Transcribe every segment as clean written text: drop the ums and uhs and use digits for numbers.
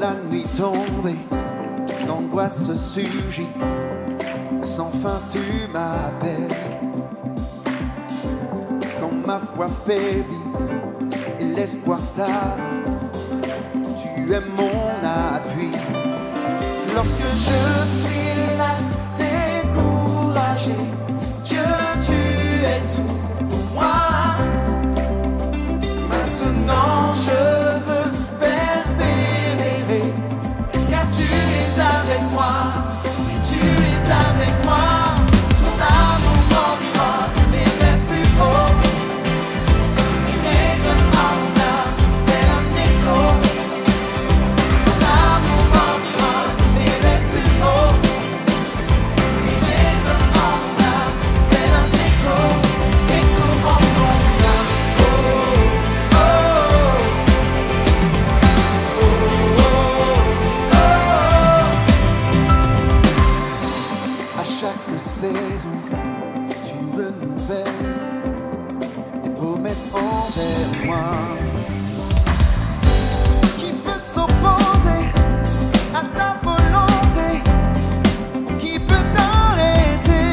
la nuit tombée, l'angoisse surgit, sans fin tu m'appelles. Quand ma foi faiblit et l'espoir tard, tu es mon appui. Lorsque je suis las, découragé, Dieu, tu es tout pour moi. Maintenant je veux persévérer, car tu es avec moi, tu es avec moi. Ton amour m'environne, mais les plus hauts, il résonne en mon âme, tel un écho. Ton amour m'environne, mais les plus hauts, il résonne en mon âme, tel un écho, écho en mon âme. À chaque saison, tu renouvelles tes promesses envers moi. Qui peut s'opposer à ta volonté? Qui peut t'arrêter?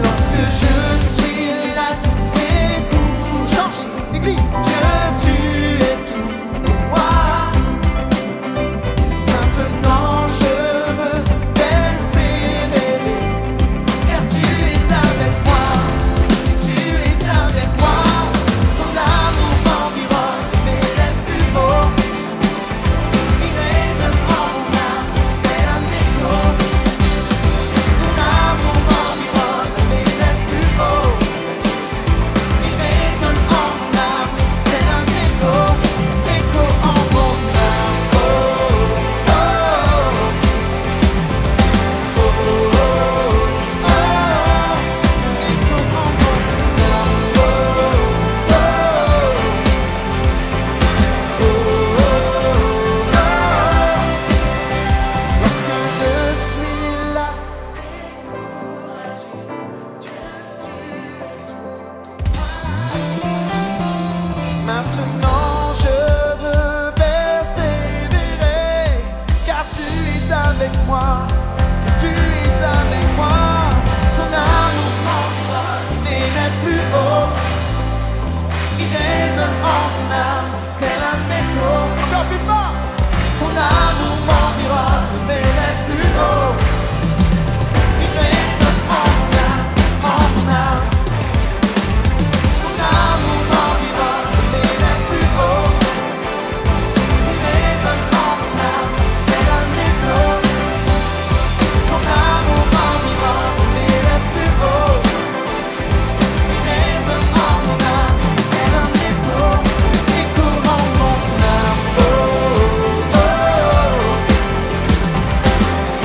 Lorsque je suis las, découragé, Église, Dieu, tu es tout pour moi. Maintenant je veux persévérer, car tu es avec moi, tu es avec moi. Ton amour m'environne, mais les plus beaux, il résonne en mon âme, tel un écho. Ton amour m'environne, mais les plus beaux, il résonne en mon âme, tel un écho, écho en mon âme. Oh, oh, oh, oh, oh, écho en mon âme. Oh, oh, lorsque je suis las, découragé, Dieu, tu es tout. Maintenant je veux persévérer, car tu es avec moi, tu es avec moi. Ton amour m'environne, mais les plus hauts, il résonne en mon âme, tel un écho. Encore plus fort. Ton amour m'environne, mais les plus hauts, il résonne en mon âme, en mon âme. Ton amour m'environne, mais les plus hauts, il résonne en mon âme, tel un écho. Ton amour m'environne, mais les plus hauts, il résonne en mon âme, tel un écho, écho en mon âme. Oh, oh, oh,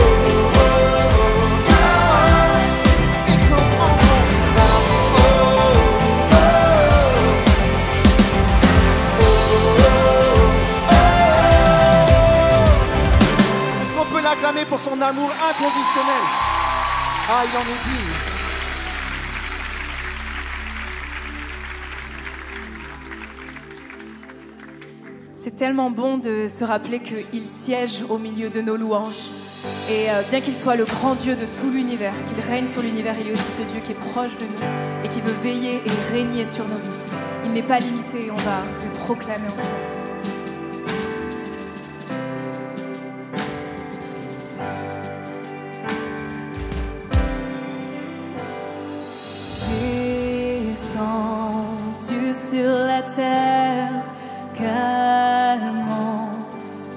oh, oh, écho en mon âme. Oh, oh, est-ce qu'on peut l'acclamer pour son amour inconditionnel? Ah, il en est digne. C'est tellement bon de se rappeler qu'il siège au milieu de nos louanges. Et bien qu'il soit le grand Dieu de tout l'univers, qu'il règne sur l'univers, il est aussi ce Dieu qui est proche de nous et qui veut veiller et régner sur nos vies. Il n'est pas limité et on va le proclamer ensemble. Descendu sur la terre, calmant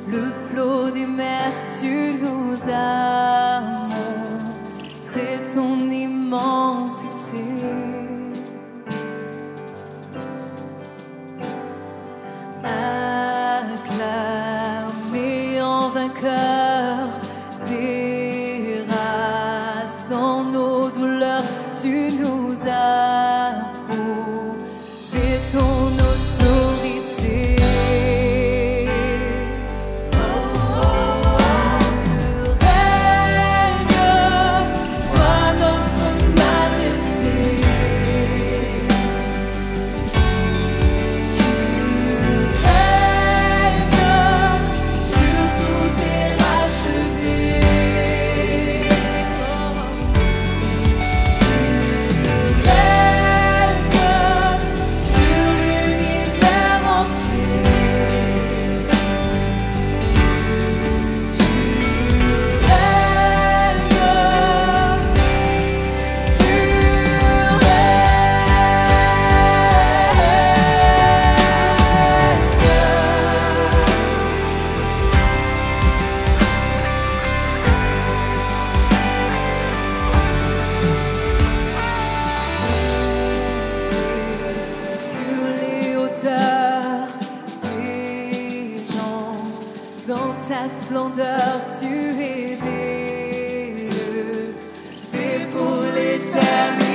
le flot des mers, tu nous as montré ton immensité. ta splendeur, tu es élevé pour l'éternité.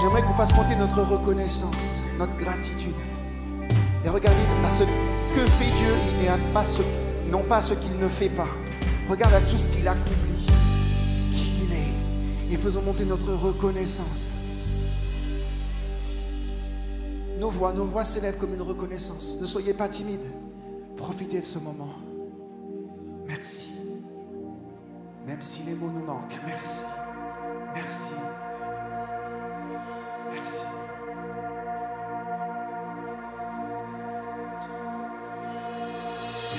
J'aimerais qu'on fasse monter notre reconnaissance, notre gratitude. Et regardez à ce que fait Dieu et non pas ce qu'il ne fait pas. Regarde à tout ce qu'il accomplit, qui il est. Et faisons monter notre reconnaissance. Nos voix s'élèvent comme une reconnaissance. Ne soyez pas timides. Profitez de ce moment. Merci. Même si les mots nous manquent, merci. Merci. Merci.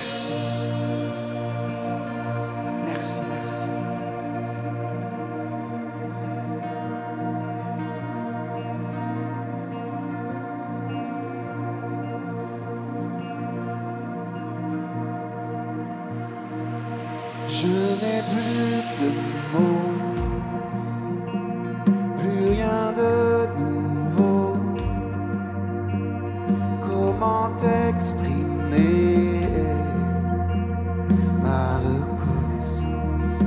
Merci. Merci, merci. Je n'ai plus de mots, plus rien de nouveau. Comment exprimer ma reconnaissance?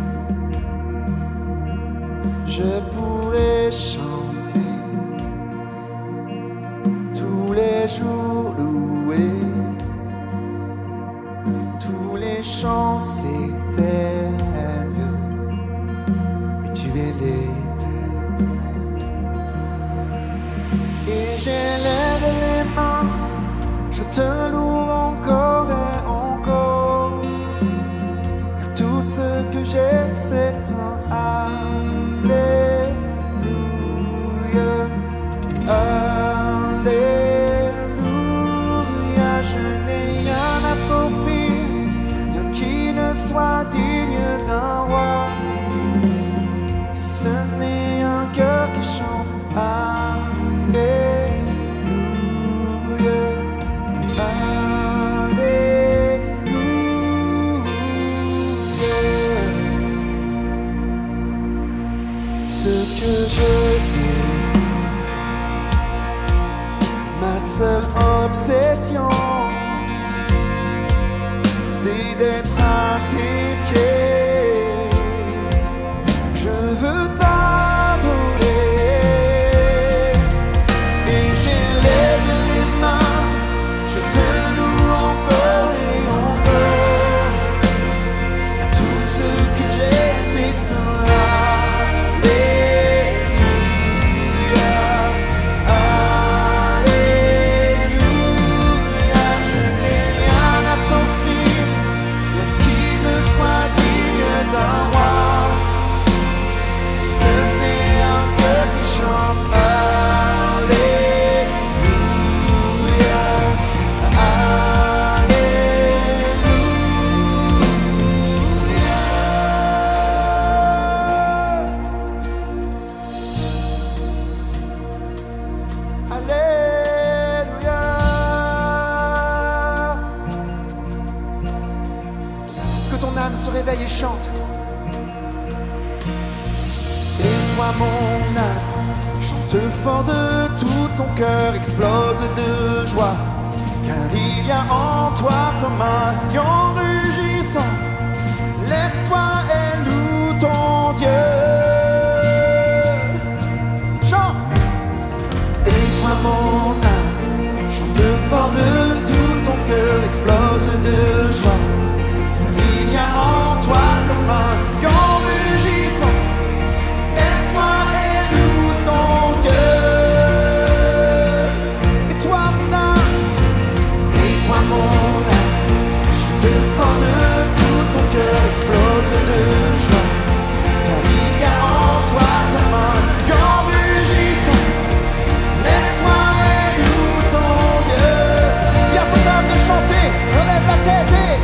Je pourrais chanter tous les jours, louer tous les chants s'éteignent, et tu es l'éternel. Et j'élève les mains, je te loue encore et encore, car tout ce que j'ai c'est un Alléluia, Alléluia. Je n'ai rien à t'offrir, rien qui ne soit digne d'un roi, si ce n'est un cœur qui chante Alléluia, Alléluia. Ce que je désire, ma seule obsession, c'est d'être à tes pieds. Je veux t'adorer et j'élève les mains, je te loue encore et encore, car tout ce que j'ai c'est un se réveille et chante. Et toi mon âme, chante fort de tout ton cœur, explose de joie, car il y a en toi comme un lion rugissant. Lève-toi et loue ton Dieu. Chante. Et toi mon âme, chante fort de tout ton cœur, explose de joie. Il y a en toi comme un lion rugissant. Lève-toi et loue ton Dieu. Et toi mon âme, chante fort de tout ton cœur, explose de joie, car il y a en toi comme un lion rugissant. Lève-toi et loue ton Dieu. Dis à ton âme de chanter, relève la tête et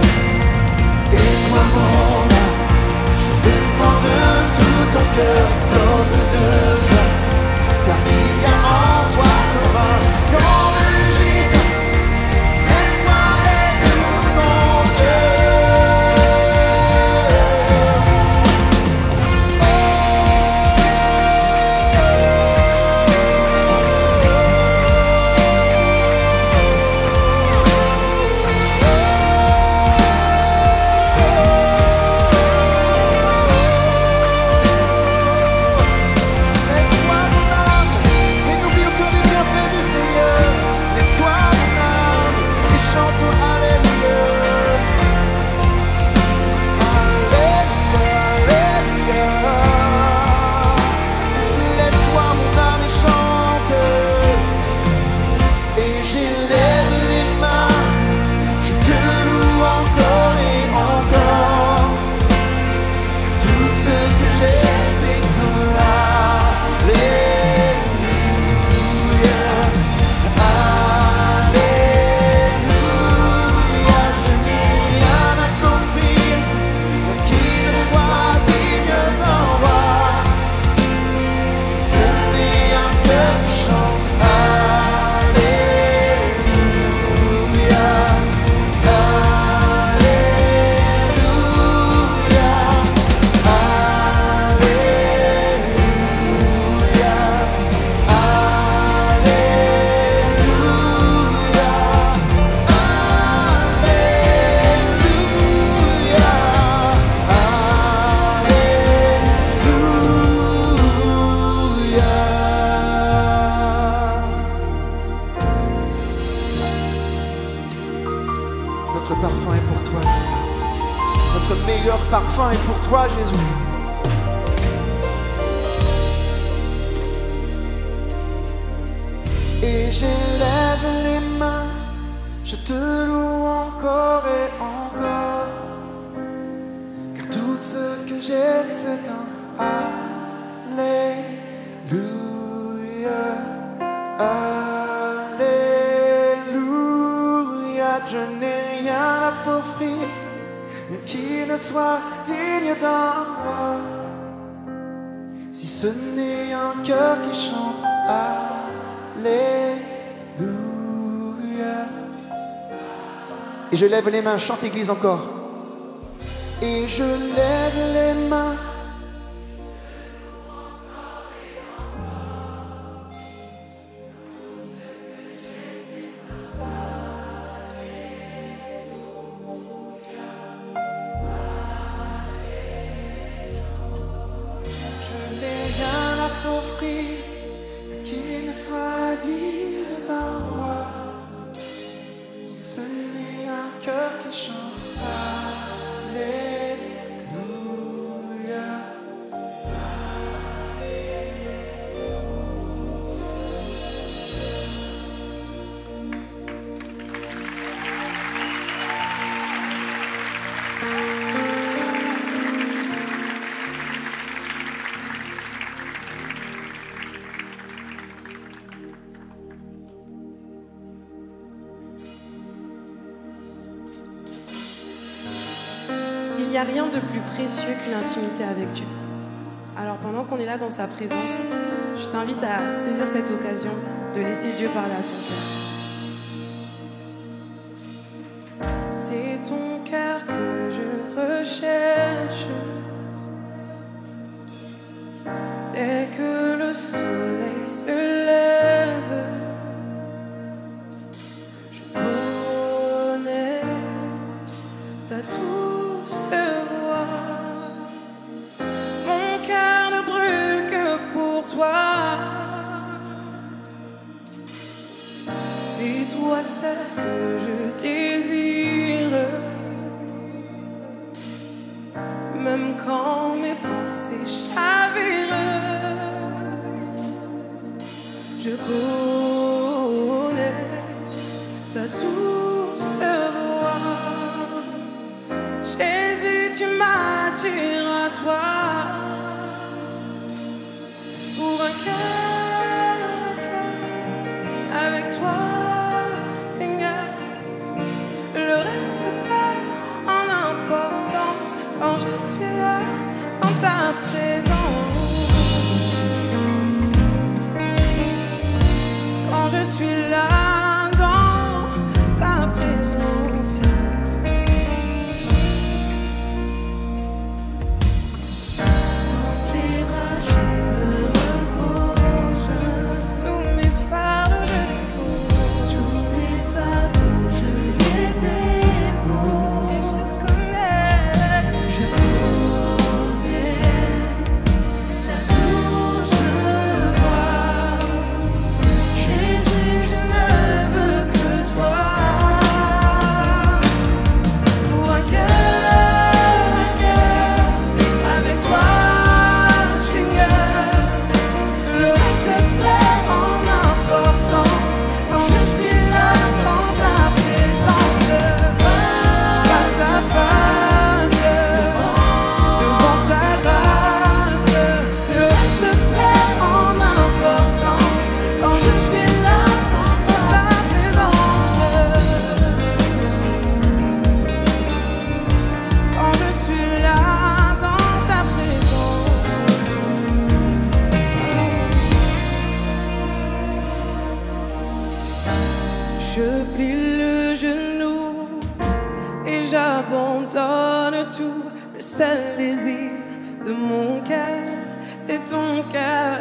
parfum est pour toi, Seigneur. Notre meilleur parfum est pour toi, Jésus. Et j'élève les mains, je te loue encore et encore, car tout ce que j'ai c'est un Alléluia, Alléluia. Je n'ai rien à t'offrir qui ne soit digne d'un roi, si ce n'est un cœur qui chante Alléluia. Et je lève les mains, chante Église encore. Et je lève les mains. Je n'ai rien à t'offrir qui ne soit digne d'un roi, si ce n'est un cœur qui chante Alléluia. Il n'y a rien de plus précieux qu'une intimité avec Dieu. Alors pendant qu'on est là dans sa présence, je t'invite à saisir cette occasion de laisser Dieu parler à ton cœur. C'est ton cœur que je recherche. Dès que le soleil se lève, je connais ta douce voix. Mon cœur ne brûle que pour toi. C'est toi seul que je désire, même quand mes pensées chavirent. Je connais ta douce voix. Jésus, tu m'attires à toi. Pour un cœur à cœur avec toi, Seigneur. Le reste perd en importance quand je suis là dans ta présence. Quand je suis là dans ta présence. Dans tes bras je me repose. Tous mes fardeaux je les pose. Tous mes fardeaux je les dépose. Et je connais ta douce voix. Jésus, je ne veux que toi. Pour un cœur à cœur avec toi, Seigneur. Le reste perd en importance quand je suis là dans ta présence. Face à face, devant ta grâce. Le reste perd en importance quand je suis là dans ta présence. Quand je suis là dans ta présence. Je plie le genou et j'abandonne tout. Le seul désir de mon cœur, c'est ton cœur.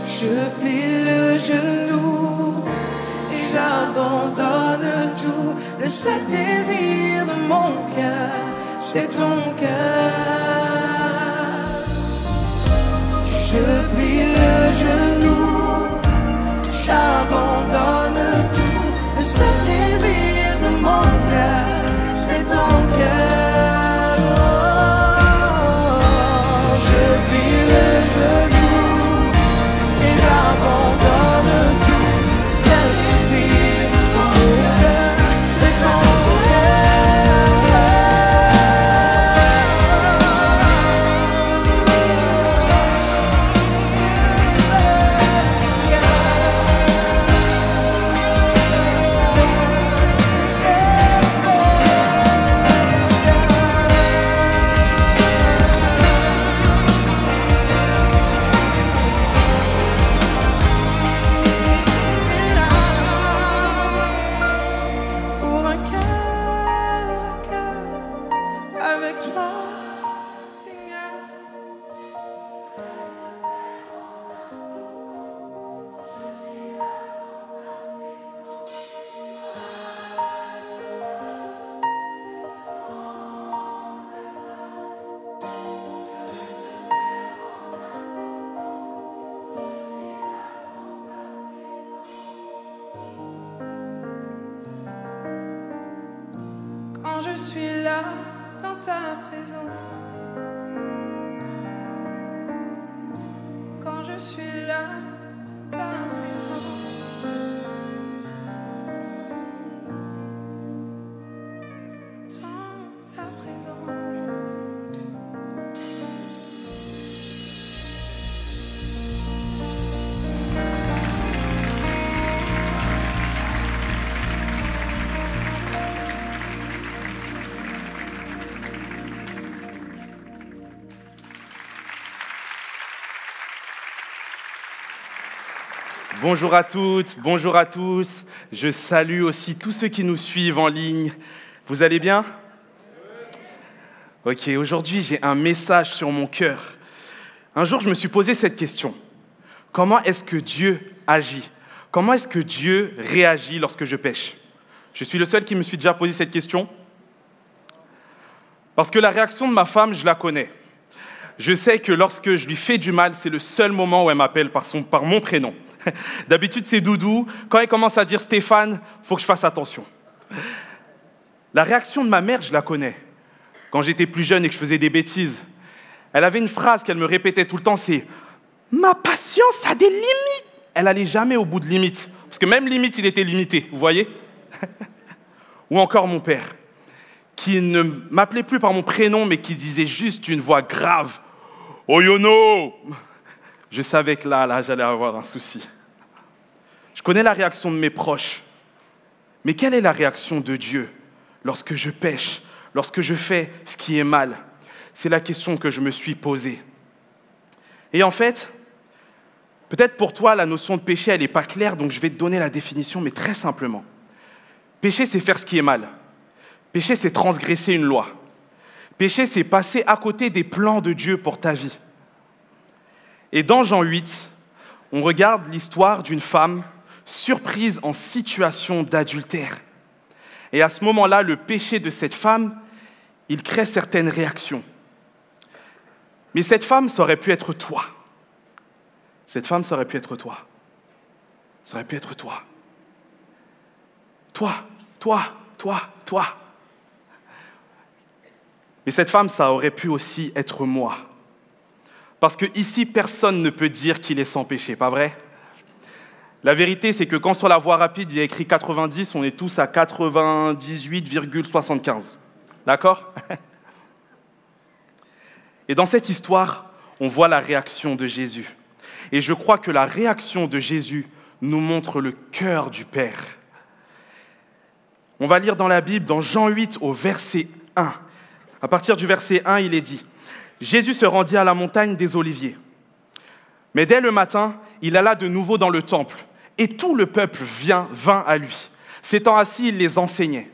Je plie le genou et j'abandonne tout. Le seul désir de mon cœur, c'est ton cœur. Je plie le genou, j'abandonne tout. Le seul désir quand je suis là dans ta présence, quand je suis là dans ta présence, dans ta présence. Bonjour à toutes, bonjour à tous. Je salue aussi tous ceux qui nous suivent en ligne. Vous allez bien ? Ok, aujourd'hui j'ai un message sur mon cœur. Un jour je me suis posé cette question. Comment est-ce que Dieu agit ? Comment est-ce que Dieu réagit lorsque je pêche ? Je suis le seul qui me suis déjà posé cette question. Parce que la réaction de ma femme, je la connais. Je sais que lorsque je lui fais du mal, c'est le seul moment où elle m'appelle par mon prénom. D'habitude, c'est Doudou. Quand elle commence à dire Stéphane, il faut que je fasse attention. La réaction de ma mère, je la connais. Quand j'étais plus jeune et que je faisais des bêtises, elle avait une phrase qu'elle me répétait tout le temps, c'est « Ma patience a des limites ». Elle n'allait jamais au bout de limite. Parce que même limite, il était limité, vous voyez ? Ou encore mon père, qui ne m'appelait plus par mon prénom, mais qui disait juste d'une voix grave « Oyono !» Je savais que là, j'allais avoir un souci. Je connais la réaction de mes proches. Mais quelle est la réaction de Dieu lorsque je pêche, lorsque je fais ce qui est mal ? C'est la question que je me suis posée. Et en fait, peut-être pour toi, la notion de péché, elle n'est pas claire, donc je vais te donner la définition, mais très simplement. Péché, c'est faire ce qui est mal. Péché, c'est transgresser une loi. Péché, c'est passer à côté des plans de Dieu pour ta vie. Et dans Jean 8, on regarde l'histoire d'une femme surprise en situation d'adultère. Et à ce moment-là, le péché de cette femme, il crée certaines réactions. Mais cette femme, ça aurait pu être toi. Cette femme, ça aurait pu être toi. Ça aurait pu être toi. Toi. Mais cette femme, ça aurait pu aussi être moi. Parce que ici, personne ne peut dire qu'il est sans péché, pas vrai ? La vérité, c'est que quand sur la voie rapide, il y a écrit 90, on est tous à 98,75. D'accord ? Et dans cette histoire, on voit la réaction de Jésus. Et je crois que la réaction de Jésus nous montre le cœur du Père. On va lire dans la Bible, dans Jean 8, au verset 1. À partir du verset 1, il est dit « Jésus se rendit à la montagne des Oliviers. Mais dès le matin, il alla de nouveau dans le temple, et tout le peuple vint à lui. S'étant assis, il les enseignait.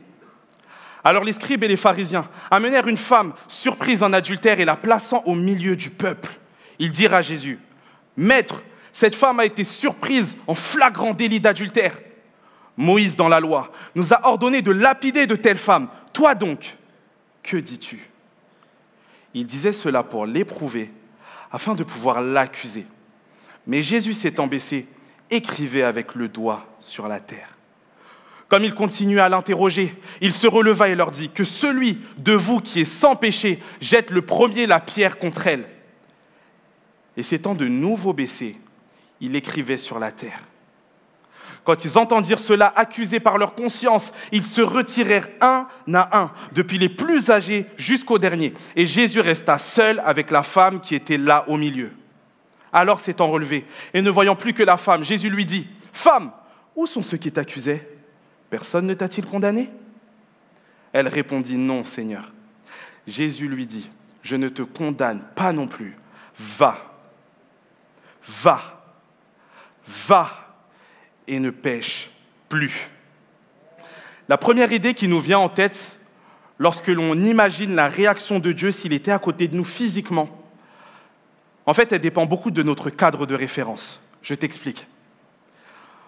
Alors les scribes et les pharisiens amenèrent une femme surprise en adultère et la plaçant au milieu du peuple. Ils dirent à Jésus, « Maître, cette femme a été surprise en flagrant délit d'adultère. Moïse, dans la loi, nous a ordonné de lapider de telles femmes. Toi donc, que dis-tu » Il disait cela pour l'éprouver, afin de pouvoir l'accuser. Mais Jésus s'étant baissé, écrivait avec le doigt sur la terre. Comme il continuait à l'interroger, il se releva et leur dit « Que celui de vous qui est sans péché jette le premier la pierre contre elle. » Et s'étant de nouveau baissé, il écrivait sur la terre. Quand ils entendirent cela, accusés par leur conscience, ils se retirèrent un à un, depuis les plus âgés jusqu'au dernier. Et Jésus resta seul avec la femme qui était là au milieu. Alors s'étant relevé, et ne voyant plus que la femme, Jésus lui dit, « Femme, où sont ceux qui t'accusaient ? Personne ne t'a-t-il condamné ?» Elle répondit, « Non, Seigneur. » Jésus lui dit, « Je ne te condamne pas non plus. Va, et ne pêche plus. » La première idée qui nous vient en tête lorsque l'on imagine la réaction de Dieu s'il était à côté de nous physiquement, en fait, elle dépend beaucoup de notre cadre de référence. Je t'explique.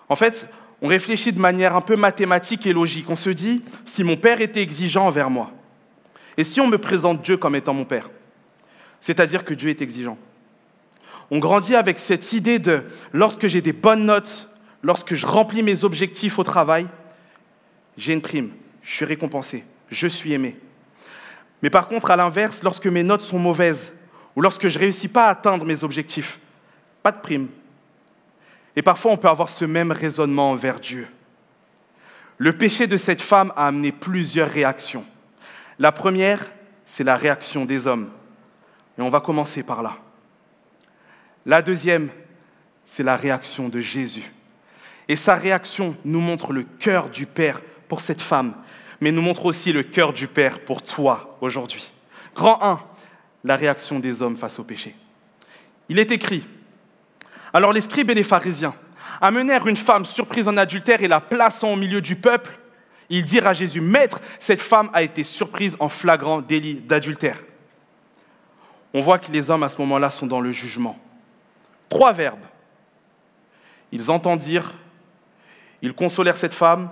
En fait, on réfléchit de manière un peu mathématique et logique. On se dit, si mon père était exigeant envers moi, et si on me présente Dieu comme étant mon père, c'est-à-dire que Dieu est exigeant. On grandit avec cette idée de, lorsque j'ai des bonnes notes, lorsque je remplis mes objectifs au travail, j'ai une prime, je suis récompensé. je suis aimé. Mais par contre, à l'inverse, lorsque mes notes sont mauvaises ou lorsque je ne réussis pas à atteindre mes objectifs, pas de prime. Et parfois, on peut avoir ce même raisonnement envers Dieu. Le péché de cette femme a amené plusieurs réactions. La première, c'est la réaction des hommes. Et on va commencer par là. La deuxième, c'est la réaction de Jésus. Et sa réaction nous montre le cœur du Père pour cette femme, mais nous montre aussi le cœur du Père pour toi aujourd'hui. Grand 1, la réaction des hommes face au péché. Il est écrit, « Alors les scribes et les pharisiens amenèrent une femme surprise en adultère et la plaçant au milieu du peuple. Ils dirent à Jésus, « Maître, cette femme a été surprise en flagrant délit d'adultère. » On voit que les hommes à ce moment-là sont dans le jugement. 3 verbes. Ils entendirent, ils consolèrent cette femme,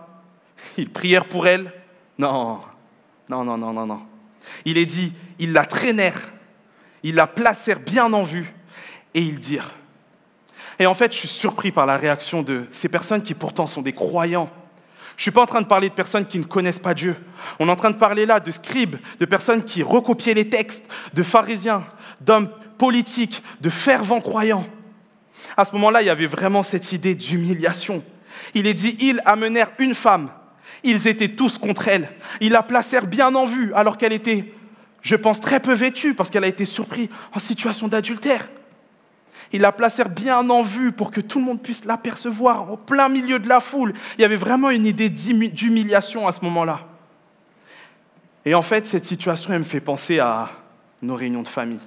ils prièrent pour elle. Non. Il est dit, ils la traînèrent, ils la placèrent bien en vue et ils dirent. Et en fait, je suis surpris par la réaction de ces personnes qui pourtant sont des croyants. Je ne suis pas en train de parler de personnes qui ne connaissent pas Dieu. On est en train de parler là de scribes, de personnes qui recopiaient les textes, de pharisiens, d'hommes politiques, de fervents croyants. À ce moment-là, il y avait vraiment cette idée d'humiliation. Il est dit, ils amenèrent une femme. Ils étaient tous contre elle. Ils la placèrent bien en vue, alors qu'elle était, je pense, très peu vêtue, parce qu'elle a été surprise en situation d'adultère. Ils la placèrent bien en vue pour que tout le monde puisse l'apercevoir en plein milieu de la foule. Il y avait vraiment une idée d'humiliation à ce moment-là. Et en fait, cette situation, elle me fait penser à nos réunions de famille.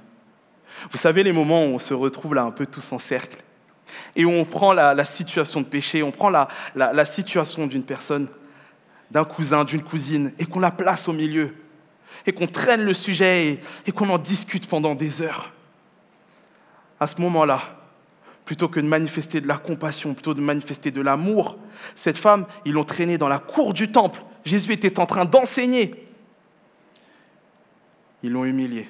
Vous savez, les moments où on se retrouve là un peu tous en cercle et où on prend la situation de péché, on prend la situation d'une personne, d'un cousin, d'une cousine, et qu'on la place au milieu, et qu'on traîne le sujet et qu'on en discute pendant des heures. À ce moment-là, plutôt que de manifester de la compassion, plutôt de manifester de l'amour, cette femme, ils l'ont traînée dans la cour du temple. Jésus était en train d'enseigner. Ils l'ont humiliée.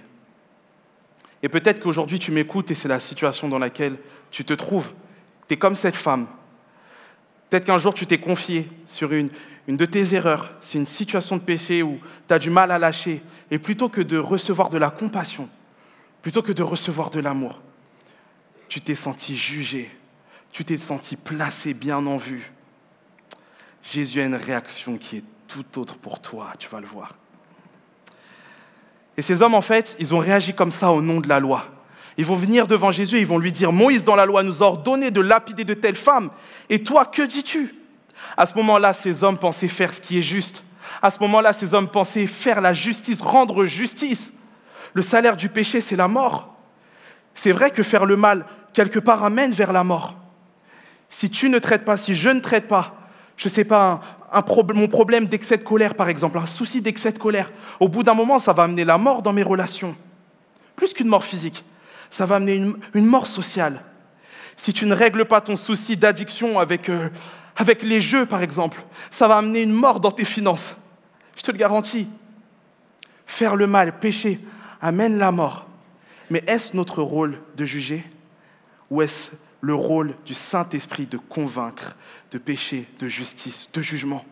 Et peut-être qu'aujourd'hui, tu m'écoutes et c'est la situation dans laquelle tu te trouves. Tu es comme cette femme. Peut-être qu'un jour, tu t'es confié sur une de tes erreurs. C'est une situation de péché où tu as du mal à lâcher. Et plutôt que de recevoir de la compassion, plutôt que de recevoir de l'amour, tu t'es senti jugé. Tu t'es senti placé bien en vue. Jésus a une réaction qui est tout autre pour toi, tu vas le voir. Et ces hommes, en fait, ils ont réagi comme ça au nom de la loi. Ils vont venir devant Jésus et ils vont lui dire « Moïse, dans la loi, nous a ordonné de lapider de telles femmes. Et toi, que dis-tu » À ce moment-là, ces hommes pensaient faire ce qui est juste. À ce moment-là, ces hommes pensaient faire la justice, rendre justice. Le salaire du péché, c'est la mort. C'est vrai que faire le mal, quelque part, amène vers la mort. Si tu ne traites pas, si je ne traite pas, je ne sais pas, mon problème d'excès de colère, par exemple, un souci d'excès de colère, au bout d'un moment, ça va amener la mort dans mes relations. Plus qu'une mort physique, ça va amener une mort sociale. Si tu ne règles pas ton souci d'addiction avec les jeux, par exemple, ça va amener une mort dans tes finances. Je te le garantis. Faire le mal, pécher, amène la mort. Mais est-ce notre rôle de juger ou est-ce le rôle du Saint-Esprit de convaincre de péché, de justice, de jugement?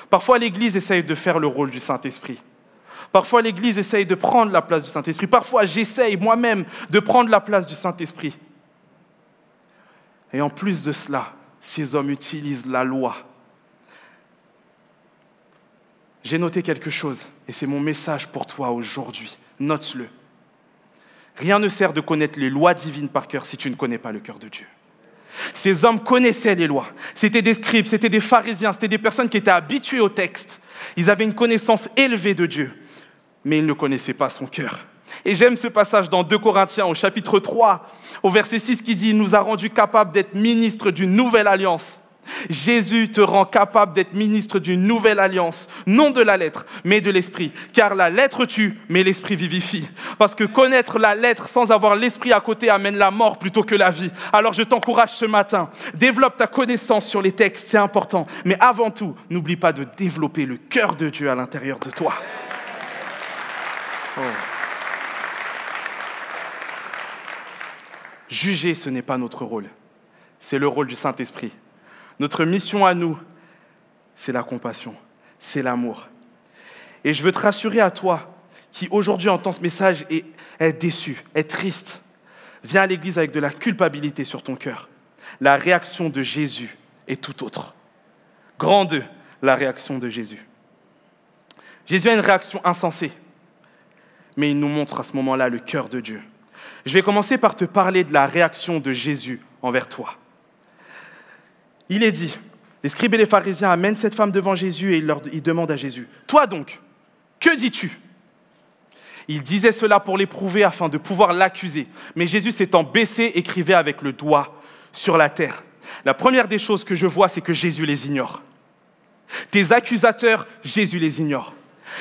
Parfois, l'Église essaye de faire le rôle du Saint-Esprit. Parfois, l'Église essaye de prendre la place du Saint-Esprit. Parfois, j'essaye moi-même de prendre la place du Saint-Esprit. Et en plus de cela, ces hommes utilisent la loi. J'ai noté quelque chose, et c'est mon message pour toi aujourd'hui. Note-le. Rien ne sert de connaître les lois divines par cœur si tu ne connais pas le cœur de Dieu. Ces hommes connaissaient les lois. C'était des scribes, c'était des pharisiens, c'était des personnes qui étaient habituées au texte. Ils avaient une connaissance élevée de Dieu, mais ils ne connaissaient pas son cœur. Et j'aime ce passage dans 2 Corinthiens, au chapitre 3, au verset 6, qui dit « Il nous a rendus capables d'être ministres d'une nouvelle alliance ». Jésus te rend capable d'être ministre d'une nouvelle alliance, non de la lettre, mais de l'esprit. Car la lettre tue, mais l'esprit vivifie. Parce que connaître la lettre sans avoir l'esprit à côté amène la mort plutôt que la vie. Alors je t'encourage ce matin, développe ta connaissance sur les textes, c'est important. Mais avant tout, n'oublie pas de développer le cœur de Dieu à l'intérieur de toi. Oh. Juger, ce n'est pas notre rôle. C'est le rôle du Saint-Esprit. Notre mission à nous, c'est la compassion, c'est l'amour. Et je veux te rassurer à toi qui aujourd'hui entend ce message et est déçu, est triste. Viens à l'église avec de la culpabilité sur ton cœur. La réaction de Jésus est tout autre. Grand 2, la réaction de Jésus. Jésus a une réaction insensée, mais il nous montre à ce moment-là le cœur de Dieu. Je vais commencer par te parler de la réaction de Jésus envers toi. Il est dit, les scribes et les pharisiens amènent cette femme devant Jésus et ils demandent à Jésus, « Toi donc, que dis-tu » Il disait cela pour l'éprouver afin de pouvoir l'accuser. Mais Jésus s'étant baissé, écrivait avec le doigt sur la terre. La première des choses que je vois, c'est que Jésus les ignore. Tes accusateurs, Jésus les ignore.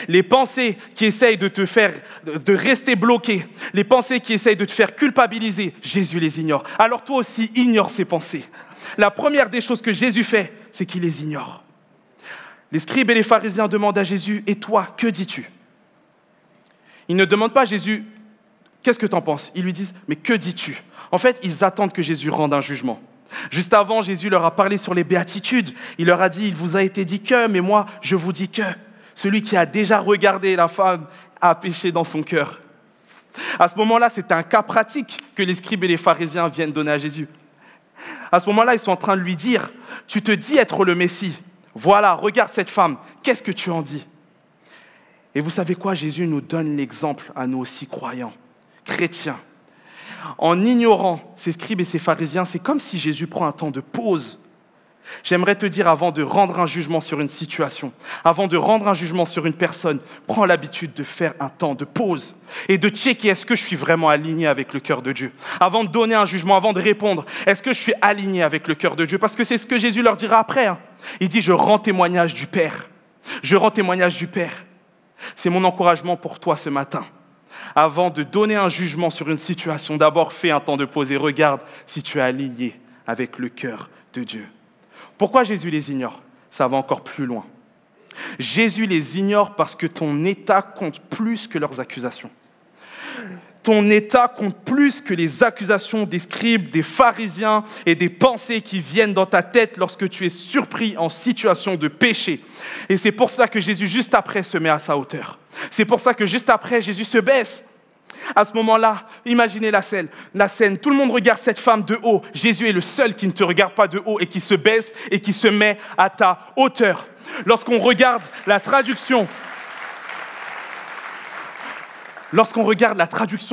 Les pensées qui essayent de te faire, de rester bloqué, les pensées qui essayent de te faire culpabiliser, Jésus les ignore. Alors toi aussi, ignore ces pensées. La première des choses que Jésus fait, c'est qu'il les ignore. Les scribes et les pharisiens demandent à Jésus, « Et toi, que dis-tu » Ils ne demandent pas à Jésus, « Qu'est-ce que tu en penses ?» Ils lui disent, « Mais que dis-tu » En fait, ils attendent que Jésus rende un jugement. Juste avant, Jésus leur a parlé sur les béatitudes. Il leur a dit, « Il vous a été dit que, mais moi, je vous dis que. » Celui qui a déjà regardé la femme a péché dans son cœur. À ce moment-là, c'est un cas pratique que les scribes et les pharisiens viennent donner à Jésus. À ce moment-là, ils sont en train de lui dire, « Tu te dis être le Messie. Voilà, regarde cette femme. Qu'est-ce que tu en dis ?» Et vous savez quoi? Jésus nous donne l'exemple à nous aussi croyants, chrétiens. En ignorant ces scribes et ces pharisiens, c'est comme si Jésus prend un temps de pause. J'aimerais te dire, avant de rendre un jugement sur une situation, avant de rendre un jugement sur une personne, prends l'habitude de faire un temps de pause et de checker est-ce que je suis vraiment aligné avec le cœur de Dieu. Avant de donner un jugement, avant de répondre, est-ce que je suis aligné avec le cœur de Dieu? Parce que c'est ce que Jésus leur dira après. Il dit, je rends témoignage du Père. Je rends témoignage du Père. C'est mon encouragement pour toi ce matin. Avant de donner un jugement sur une situation, d'abord fais un temps de pause et regarde si tu es aligné avec le cœur de Dieu. Pourquoi Jésus les ignore? Ça va encore plus loin. Jésus les ignore parce que ton état compte plus que leurs accusations. Ton état compte plus que les accusations des scribes, des pharisiens et des pensées qui viennent dans ta tête lorsque tu es surpris en situation de péché. Et c'est pour cela que Jésus, juste après, se met à sa hauteur. C'est pour ça que juste après, Jésus se baisse. À ce moment-là, imaginez la scène. Tout le monde regarde cette femme de haut. Jésus est le seul qui ne te regarde pas de haut et qui se baisse et qui se met à ta hauteur. Lorsqu'on regarde la traduction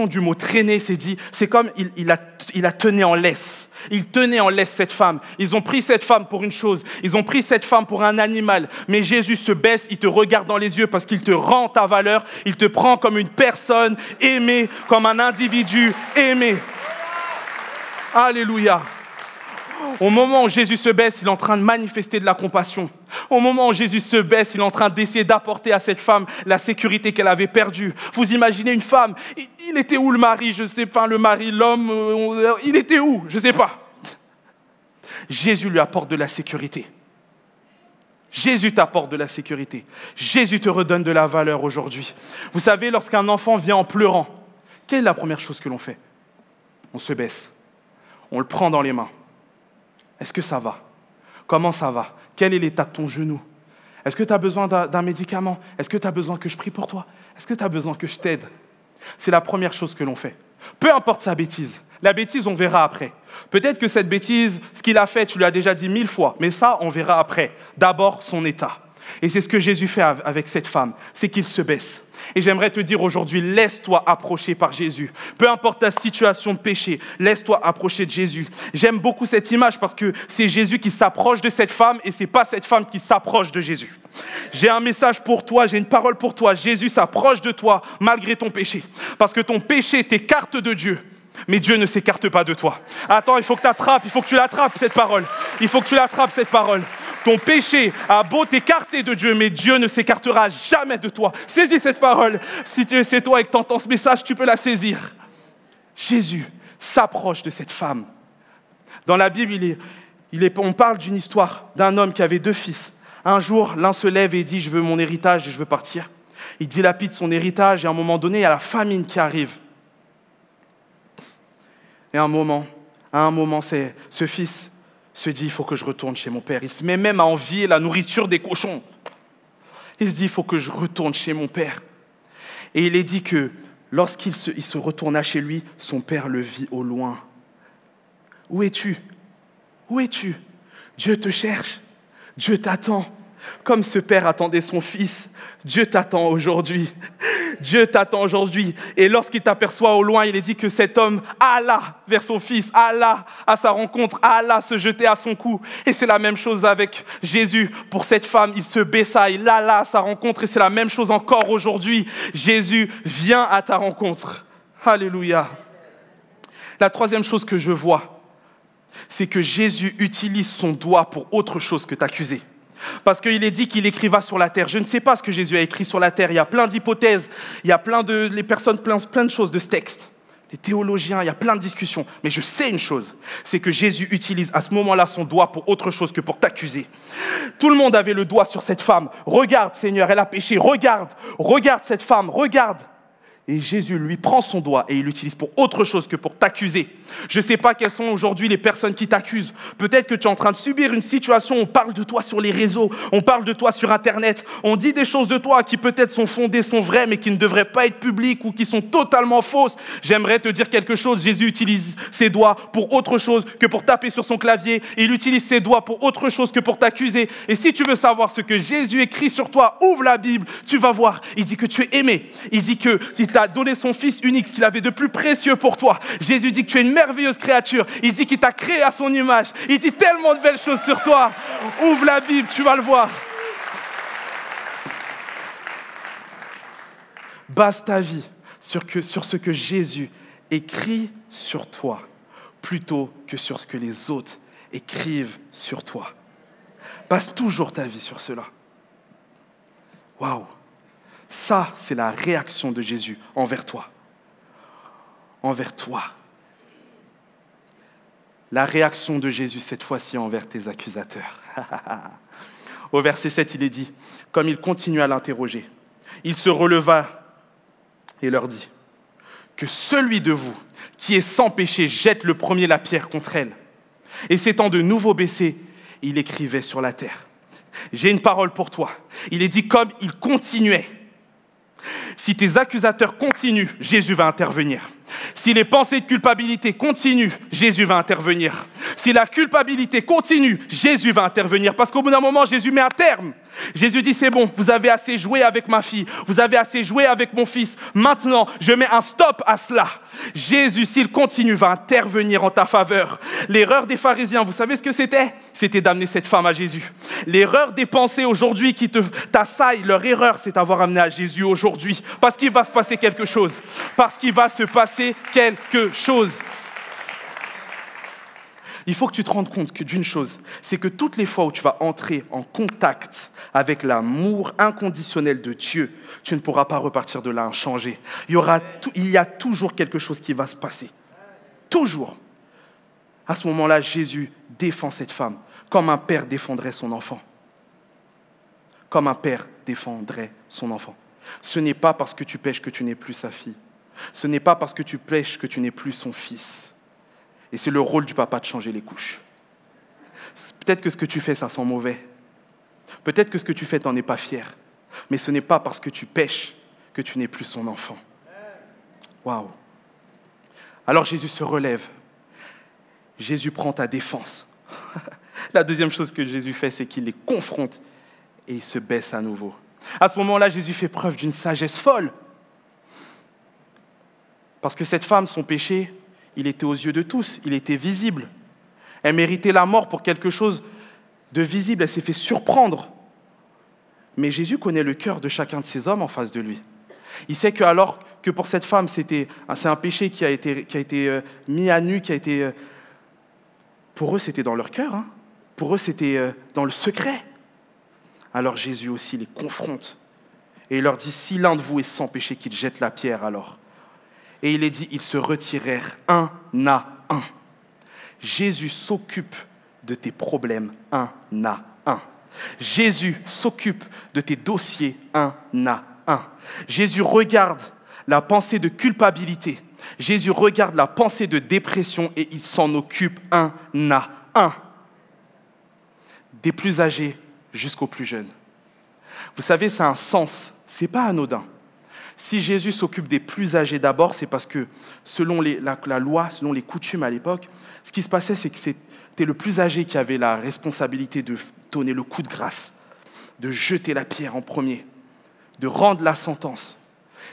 du mot traîner, c'est comme il la tenait en laisse. Il tenait en laisse cette femme. Ils ont pris cette femme pour une chose. Ils ont pris cette femme pour un animal. Mais Jésus se baisse, il te regarde dans les yeux parce qu'il te rend ta valeur. Il te prend comme une personne aimée, comme un individu aimé. Alléluia. Au moment où Jésus se baisse, il est en train de manifester de la compassion. Au moment où Jésus se baisse, il est en train d'essayer d'apporter à cette femme la sécurité qu'elle avait perdue. Vous imaginez une femme, il était où le mari? Je ne sais pas, le mari, l'homme, il était où? Je ne sais pas. Jésus lui apporte de la sécurité. Jésus t'apporte de la sécurité. Jésus te redonne de la valeur aujourd'hui. Vous savez, lorsqu'un enfant vient en pleurant, quelle est la première chose que l'on fait? On se baisse. On le prend dans les mains. Est-ce que ça va? Comment ça va? Quel est l'état de ton genou? Est-ce que tu as besoin d'un médicament? Est-ce que tu as besoin que je prie pour toi? Est-ce que tu as besoin que je t'aide? C'est la première chose que l'on fait. Peu importe sa bêtise. La bêtise, on verra après. Peut-être que cette bêtise, ce qu'il a fait, tu lui as déjà dit 1000 fois. Mais ça, on verra après. D'abord, son état. Et c'est ce que Jésus fait avec cette femme. C'est qu'il se baisse. Et j'aimerais te dire aujourd'hui, laisse-toi approcher par Jésus. Peu importe ta situation de péché, laisse-toi approcher de Jésus. J'aime beaucoup cette image parce que c'est Jésus qui s'approche de cette femme et c'est pas cette femme qui s'approche de Jésus. J'ai un message pour toi, j'ai une parole pour toi. Jésus s'approche de toi malgré ton péché. Parce que ton péché t'écarte de Dieu. Mais Dieu ne s'écarte pas de toi. Attends, il faut que tu l'attrapes cette parole. Il faut que tu l'attrapes cette parole. Ton péché a beau t'écarter de Dieu, mais Dieu ne s'écartera jamais de toi. Saisis cette parole. Si c'est toi et que tu entends ce message, tu peux la saisir. Jésus s'approche de cette femme. Dans la Bible, on parle d'une histoire d'un homme qui avait 2 fils. Un jour, l'un se lève et dit « Je veux mon héritage et je veux partir ». Il dilapide son héritage et à un moment donné, il y a la famine qui arrive. Et à un moment, ce fils se dit, il faut que je retourne chez mon père. Il se met même à envier la nourriture des cochons. Il se dit, il faut que je retourne chez mon père. Et il est dit que lorsqu'il se retourna chez lui, son père le vit au loin. Où es-tu? Où es-tu? Dieu te cherche, Dieu t'attend. Comme ce père attendait son fils, Dieu t'attend aujourd'hui. Dieu t'attend aujourd'hui. Et lorsqu'il t'aperçoit au loin, il est dit que cet homme alla vers son fils, alla à sa rencontre, alla se jeter à son cou. Et c'est la même chose avec Jésus. Pour cette femme, il se baissa, il alla à sa rencontre. Et c'est la même chose encore aujourd'hui. Jésus vient à ta rencontre. Alléluia. La troisième chose que je vois, c'est que Jésus utilise son doigt pour autre chose que t'accuser. Parce qu'il est dit qu'il écriva sur la terre. Je ne sais pas ce que Jésus a écrit sur la terre. Il y a plein d'hypothèses, il y a plein de choses de ce texte. Les théologiens, il y a plein de discussions. Mais je sais une chose, c'est que Jésus utilise à ce moment-là son doigt pour autre chose que pour t'accuser. Tout le monde avait le doigt sur cette femme. Regarde, Seigneur, elle a péché. Regarde cette femme, regarde. Et Jésus, lui, prend son doigt et il l'utilise pour autre chose que pour t'accuser. Je ne sais pas quelles sont aujourd'hui les personnes qui t'accusent. Peut-être que tu es en train de subir une situation, on parle de toi sur les réseaux, on parle de toi sur Internet, on dit des choses de toi qui peut-être sont fondées, sont vraies, mais qui ne devraient pas être publiques ou qui sont totalement fausses. J'aimerais te dire quelque chose, Jésus utilise ses doigts pour autre chose que pour taper sur son clavier. Il utilise ses doigts pour autre chose que pour t'accuser. Et si tu veux savoir ce que Jésus écrit sur toi, ouvre la Bible, tu vas voir. Il dit que tu es aimé. Il dit qu'il t'a donné son Fils unique, qu'il avait de plus précieux pour toi. Jésus dit que tu es une merveilleuse créature. Il dit qu'il t'a créé à son image. Il dit tellement de belles choses sur toi. Ouvre la Bible, tu vas le voir. Base ta vie sur ce que Jésus écrit sur toi, plutôt que sur ce que les autres écrivent sur toi. Base toujours ta vie sur cela. Waouh! Ça, c'est la réaction de Jésus envers toi. Envers toi. La réaction de Jésus, cette fois-ci, envers tes accusateurs. Au verset 7, il est dit, comme il continue à l'interroger, il se releva et leur dit, que celui de vous qui est sans péché jette le premier la pierre contre elle. Et s'étant de nouveau baissé, il écrivait sur la terre. J'ai une parole pour toi. Il est dit comme il continuait. Si tes accusateurs continuent, Jésus va intervenir. Si les pensées de culpabilité continuent, Jésus va intervenir. Si la culpabilité continue, Jésus va intervenir. Parce qu'au bout d'un moment, Jésus met un terme. Jésus dit, c'est bon, vous avez assez joué avec ma fille, vous avez assez joué avec mon fils. Maintenant, je mets un stop à cela. Jésus, s'il continue, va intervenir en ta faveur. L'erreur des pharisiens, vous savez ce que c'était? C'était d'amener cette femme à Jésus. L'erreur des pensées aujourd'hui qui t'assaillent, leur erreur, c'est d'avoir amené à Jésus aujourd'hui. Parce qu'il va se passer quelque chose. Parce qu'il va se passer quelque chose. Il faut que tu te rendes compte d'une chose, c'est que toutes les fois où tu vas entrer en contact avec l'amour inconditionnel de Dieu, tu ne pourras pas repartir de là inchangé. Il y a toujours quelque chose qui va se passer. Toujours. À ce moment-là, Jésus défend cette femme comme un père défendrait son enfant. Comme un père défendrait son enfant. Ce n'est pas parce que tu pèches que tu n'es plus sa fille. Ce n'est pas parce que tu pèches que tu n'es plus son fils. Et c'est le rôle du papa de changer les couches. Peut-être que ce que tu fais, ça sent mauvais. Peut-être que ce que tu fais, t'en es pas fier. Mais ce n'est pas parce que tu pèches que tu n'es plus son enfant. Waouh! Alors Jésus se relève. Jésus prend ta défense. La deuxième chose que Jésus fait, c'est qu'il les confronte et il se baisse à nouveau. À ce moment-là, Jésus fait preuve d'une sagesse folle. Parce que cette femme, son péché, il était aux yeux de tous, il était visible. Elle méritait la mort pour quelque chose de visible, elle s'est fait surprendre. Mais Jésus connaît le cœur de chacun de ces hommes en face de lui. Il sait que alors que pour cette femme, c'est un péché qui a été mis à nu, pour eux, c'était dans leur cœur. Hein. Pour eux, c'était dans le secret. Alors Jésus aussi les confronte. Et il leur dit, si l'un de vous est sans péché, qu'il jette la pierre alors. Et il est dit, ils se retirèrent un à un. Jésus s'occupe de tes problèmes un à un. Jésus s'occupe de tes dossiers un à un. Jésus regarde la pensée de culpabilité. Jésus regarde la pensée de dépression et il s'en occupe un à un. Des plus âgés jusqu'aux plus jeunes. Vous savez, ça a un sens, ce n'est pas anodin. Si Jésus s'occupe des plus âgés d'abord, c'est parce que selon la loi, selon les coutumes à l'époque, ce qui se passait, c'est que c'était le plus âgé qui avait la responsabilité de donner le coup de grâce, de jeter la pierre en premier, de rendre la sentence.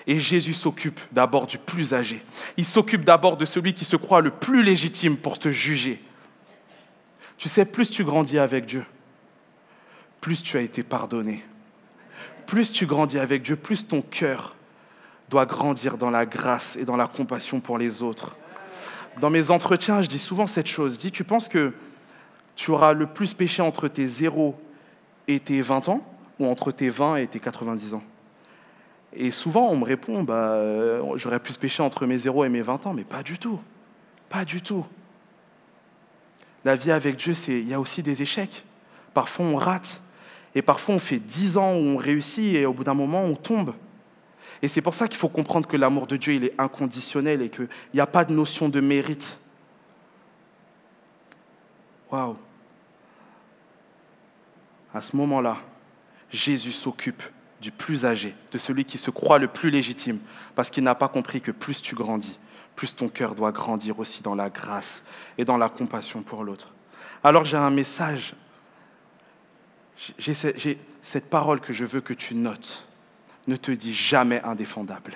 Et Jésus s'occupe d'abord du plus âgé. Il s'occupe d'abord de celui qui se croit le plus légitime pour te juger. Tu sais, plus tu grandis avec Dieu, plus tu as été pardonné. Plus tu grandis avec Dieu, plus ton cœur doit grandir dans la grâce et dans la compassion pour les autres. Dans mes entretiens, je dis souvent cette chose. Je dis, tu penses que tu auras le plus péché entre tes 0 et tes 20 ans ou entre tes 20 et tes 90 ans? Et souvent, on me répond, j'aurais plus péché entre mes 0 et mes 20 ans, mais pas du tout. Pas du tout. La vie avec Dieu, il y a aussi des échecs. Parfois, on rate. Et parfois, on fait 10 ans où on réussit et au bout d'un moment, on tombe. Et c'est pour ça qu'il faut comprendre que l'amour de Dieu, il est inconditionnel et qu'il n'y a pas de notion de mérite. Waouh! À ce moment-là, Jésus s'occupe du plus âgé, de celui qui se croit le plus légitime, parce qu'il n'a pas compris que plus tu grandis, plus ton cœur doit grandir aussi dans la grâce et dans la compassion pour l'autre. Alors j'ai un message. J'ai cette parole que je veux que tu notes. Ne te dis jamais indéfendable.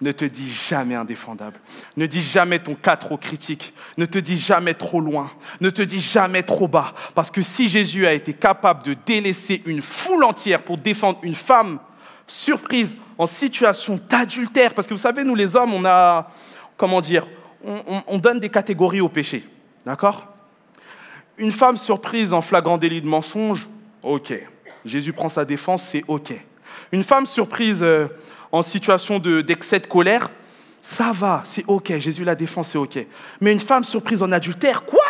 Ne te dis jamais indéfendable. Ne dis jamais ton cas trop critique. Ne te dis jamais trop loin. Ne te dis jamais trop bas. Parce que si Jésus a été capable de délaisser une foule entière pour défendre une femme surprise en situation d'adultère, parce que vous savez, nous les hommes, on donne des catégories au péché. D'accord ? Une femme surprise en flagrant délit de mensonge, ok. Jésus prend sa défense, c'est ok. Une femme surprise en situation d'excès de colère, ça va, c'est ok. Jésus la défend, c'est ok. Mais une femme surprise en adultère, quoi ?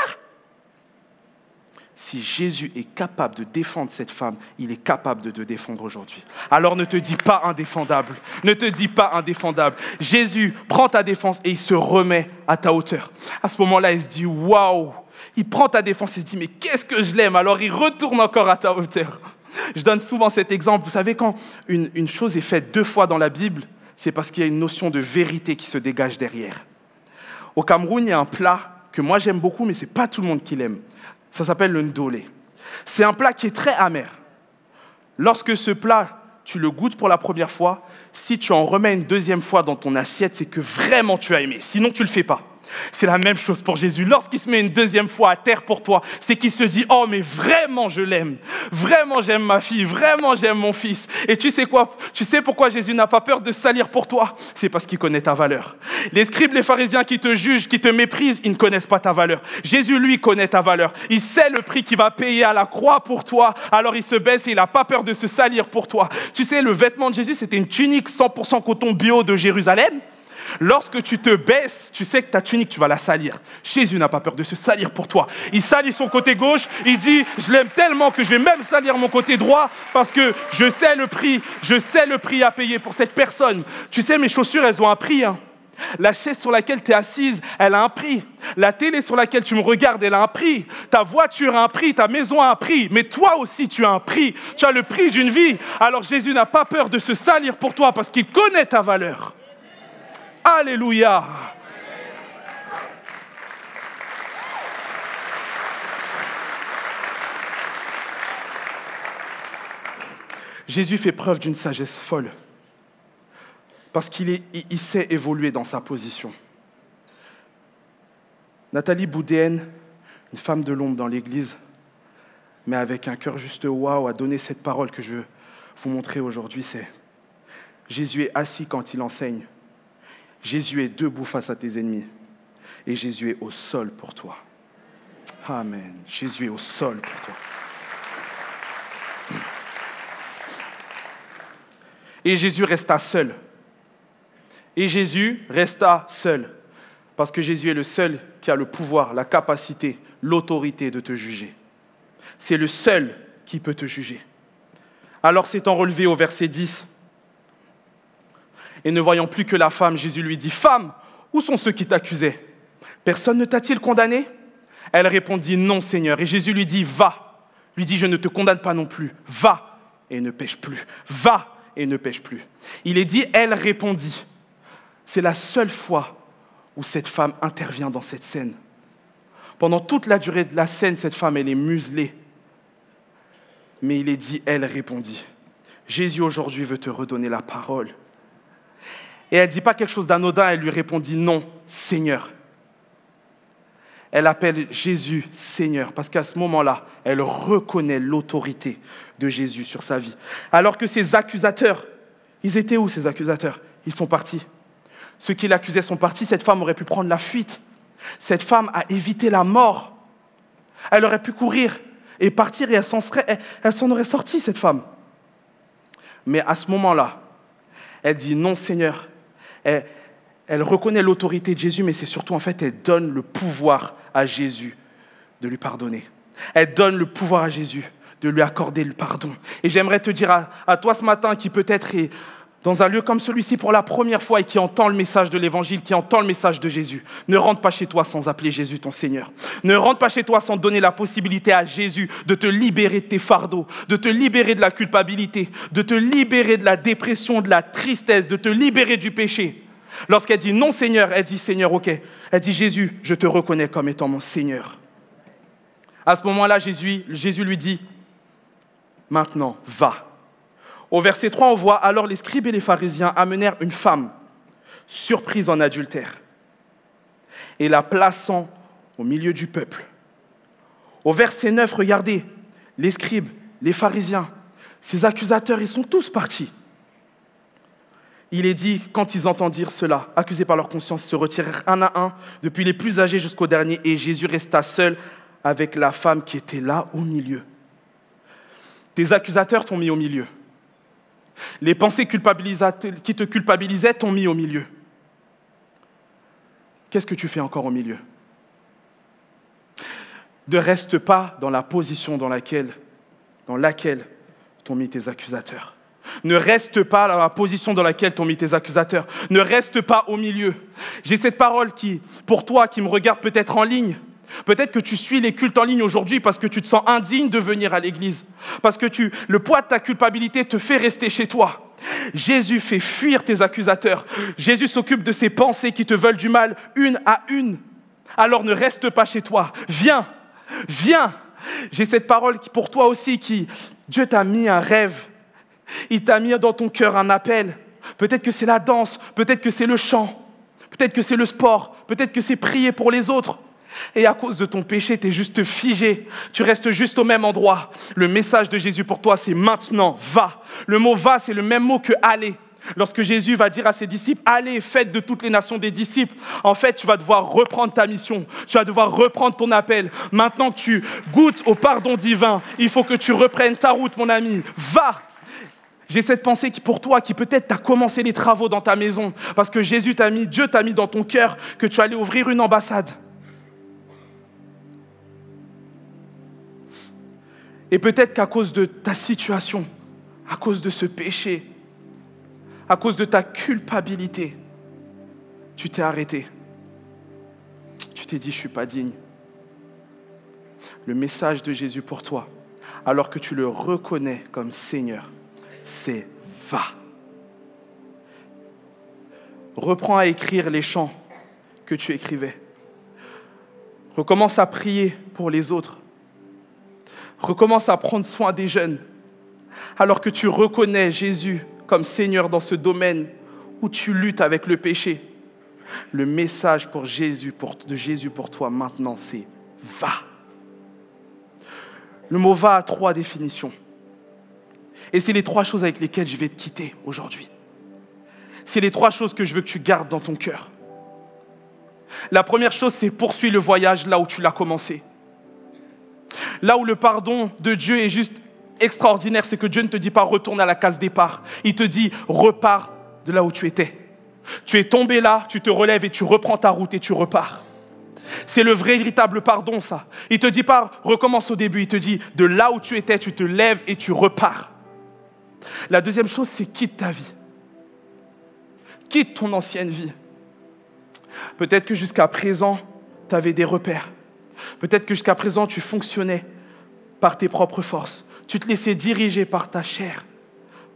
Si Jésus est capable de défendre cette femme, il est capable de te défendre aujourd'hui. Alors ne te dis pas indéfendable. Ne te dis pas indéfendable. Jésus prend ta défense et il se remet à ta hauteur. À ce moment-là, il se dit waouh. Il prend ta défense et se dit mais qu'est-ce que je l'aime. Alors il retourne encore à ta hauteur. Je donne souvent cet exemple. Vous savez, quand une chose est faite 2 fois dans la Bible, c'est parce qu'il y a une notion de vérité qui se dégage derrière. Au Cameroun, il y a un plat que moi j'aime beaucoup, mais ce n'est pas tout le monde qui l'aime. Ça s'appelle le ndolé. C'est un plat qui est très amer. Lorsque ce plat, tu le goûtes pour la première fois, si tu en remets une deuxième fois dans ton assiette, c'est que vraiment tu as aimé. Sinon, tu ne le fais pas. C'est la même chose pour Jésus. Lorsqu'il se met une deuxième fois à terre pour toi, c'est qu'il se dit « Oh, mais vraiment, je l'aime. Vraiment, j'aime ma fille. Vraiment, j'aime mon fils. » Et tu sais quoi ? Tu sais pourquoi Jésus n'a pas peur de salir pour toi ? C'est parce qu'il connaît ta valeur. Les scribes, les pharisiens qui te jugent, qui te méprisent, ils ne connaissent pas ta valeur. Jésus, lui, connaît ta valeur. Il sait le prix qu'il va payer à la croix pour toi. Alors, il se baisse et il n'a pas peur de se salir pour toi. Tu sais, le vêtement de Jésus, c'était une tunique 100% coton bio de Jérusalem. Lorsque tu te baisses, tu sais que ta tunique, tu vas la salir. Jésus n'a pas peur de se salir pour toi. Il salit son côté gauche, il dit « Je l'aime tellement que je vais même salir mon côté droit parce que je sais le prix à payer pour cette personne. » Tu sais, mes chaussures, elles ont un prix. Hein. La chaise sur laquelle tu es assise, elle a un prix. La télé sur laquelle tu me regardes, elle a un prix. Ta voiture a un prix, ta maison a un prix. Mais toi aussi, tu as un prix. Tu as le prix d'une vie. Alors Jésus n'a pas peur de se salir pour toi parce qu'il connaît ta valeur. Alléluia. Jésus fait preuve d'une sagesse folle parce qu'il sait évoluer dans sa position. Nathalie Boudéenne, une femme de l'ombre dans l'église, mais avec un cœur juste waouh, a donné cette parole que je veux vous montrer aujourd'hui, c'est Jésus est assis quand il enseigne. Jésus est debout face à tes ennemis et Jésus est au sol pour toi. Amen. Jésus est au sol pour toi. Et Jésus resta seul. Et Jésus resta seul. Parce que Jésus est le seul qui a le pouvoir, la capacité, l'autorité de te juger. C'est le seul qui peut te juger. Alors s'étant relevé au verset 10, et ne voyant plus que la femme, Jésus lui dit « Femme, où sont ceux qui t'accusaient ? Personne ne t'a-t-il condamné ?» Elle répondit « Non, Seigneur. » Et Jésus lui dit « Va. » Lui dit « Je ne te condamne pas non plus. Va et ne pêche plus. Va et ne pêche plus. Il est dit, elle répondit. C'est la seule fois où cette femme intervient dans cette scène. Pendant toute la durée de la scène, cette femme, elle est muselée. Mais il est dit, elle répondit. Jésus aujourd'hui veut te redonner la parole. Et elle ne dit pas quelque chose d'anodin, elle lui répondit non, Seigneur. Elle appelle Jésus Seigneur parce qu'à ce moment-là, elle reconnaît l'autorité de Jésus sur sa vie. Alors que ses accusateurs, ils étaient où ces accusateurs? Ils sont partis. Ceux qui l'accusaient sont partis, cette femme aurait pu prendre la fuite. Cette femme a évité la mort. Elle aurait pu courir et partir et elle s'en aurait sortie, cette femme. Mais à ce moment-là, elle dit non Seigneur. Elle reconnaît l'autorité de Jésus, mais c'est surtout, en fait, elle donne le pouvoir à Jésus de lui pardonner. Elle donne le pouvoir à Jésus de lui accorder le pardon. Et j'aimerais te dire à toi ce matin qui peut-être est dans un lieu comme celui-ci pour la première fois et qui entend le message de l'Évangile, qui entend le message de Jésus, ne rentre pas chez toi sans appeler Jésus ton Seigneur. Ne rentre pas chez toi sans donner la possibilité à Jésus de te libérer de tes fardeaux, de te libérer de la culpabilité, de te libérer de la dépression, de la tristesse, de te libérer du péché. Lorsqu'elle dit non Seigneur, elle dit Seigneur, ok. Elle dit Jésus, je te reconnais comme étant mon Seigneur. À ce moment-là, Jésus lui dit, maintenant, va. Au verset 3, on voit, alors les scribes et les pharisiens amenèrent une femme surprise en adultère et la plaçant au milieu du peuple. Au verset 9, regardez, les scribes, les pharisiens, ces accusateurs, ils sont tous partis. Il est dit, quand ils entendirent cela, accusés par leur conscience, se retirèrent un à un, depuis les plus âgés jusqu'au dernier, et Jésus resta seul avec la femme qui était là au milieu. Tes accusateurs t'ont mis au milieu. Les pensées qui te culpabilisaient t'ont mis au milieu. Qu'est-ce que tu fais encore au milieu? Ne reste pas dans la position dans laquelle t'ont mis tes accusateurs. Ne reste pas dans la position dans laquelle t'ont mis tes accusateurs. Ne reste pas au milieu. J'ai cette parole pour toi qui me regarde peut-être en ligne. Peut-être que tu suis les cultes en ligne aujourd'hui parce que tu te sens indigne de venir à l'église. Parce que le poids de ta culpabilité te fait rester chez toi. Jésus fait fuir tes accusateurs. Jésus s'occupe de ces pensées qui te veulent du mal une à une. Alors ne reste pas chez toi. Viens, viens. J'ai cette parole pour toi aussi Dieu t'a mis un rêve. Il t'a mis dans ton cœur un appel. Peut-être que c'est la danse, peut-être que c'est le chant, peut-être que c'est le sport, peut-être que c'est prier pour les autres. Et à cause de ton péché, tu es juste figé. Tu restes juste au même endroit. Le message de Jésus pour toi, c'est maintenant, va. Le mot va, c'est le même mot que aller. Lorsque Jésus va dire à ses disciples, allez, faites de toutes les nations des disciples, en fait, tu vas devoir reprendre ta mission. Tu vas devoir reprendre ton appel. Maintenant que tu goûtes au pardon divin, il faut que tu reprennes ta route, mon ami. Va. J'ai cette pensée pour toi qui peut-être t'a commencé les travaux dans ta maison parce que Dieu t'a mis dans ton cœur que tu allais ouvrir une ambassade. Et peut-être qu'à cause de ta situation, à cause de ce péché, à cause de ta culpabilité, tu t'es arrêté. Tu t'es dit, je ne suis pas digne. Le message de Jésus pour toi, alors que tu le reconnais comme Seigneur, c'est va. Reprends à écrire les chants que tu écrivais. Recommence à prier pour les autres. Recommence à prendre soin des jeunes. Alors que tu reconnais Jésus comme Seigneur dans ce domaine où tu luttes avec le péché. Le message de Jésus pour toi maintenant, c'est va. Le mot va a 3 définitions. Et c'est les 3 choses avec lesquelles je vais te quitter aujourd'hui. C'est les 3 choses que je veux que tu gardes dans ton cœur. La première chose, c'est poursuis le voyage là où tu l'as commencé. Là où le pardon de Dieu est juste extraordinaire, c'est que Dieu ne te dit pas retourne à la case départ. Il te dit repars de là où tu étais. Tu es tombé là, tu te relèves et tu reprends ta route et tu repars. C'est le véritable pardon, ça. Il te dit pas recommence au début, il te dit de là où tu étais, tu te lèves et tu repars. La deuxième chose, c'est quitte ta vie. Quitte ton ancienne vie. Peut-être que jusqu'à présent, tu avais des repères. Peut-être que jusqu'à présent, tu fonctionnais par tes propres forces. Tu te laissais diriger par ta chair,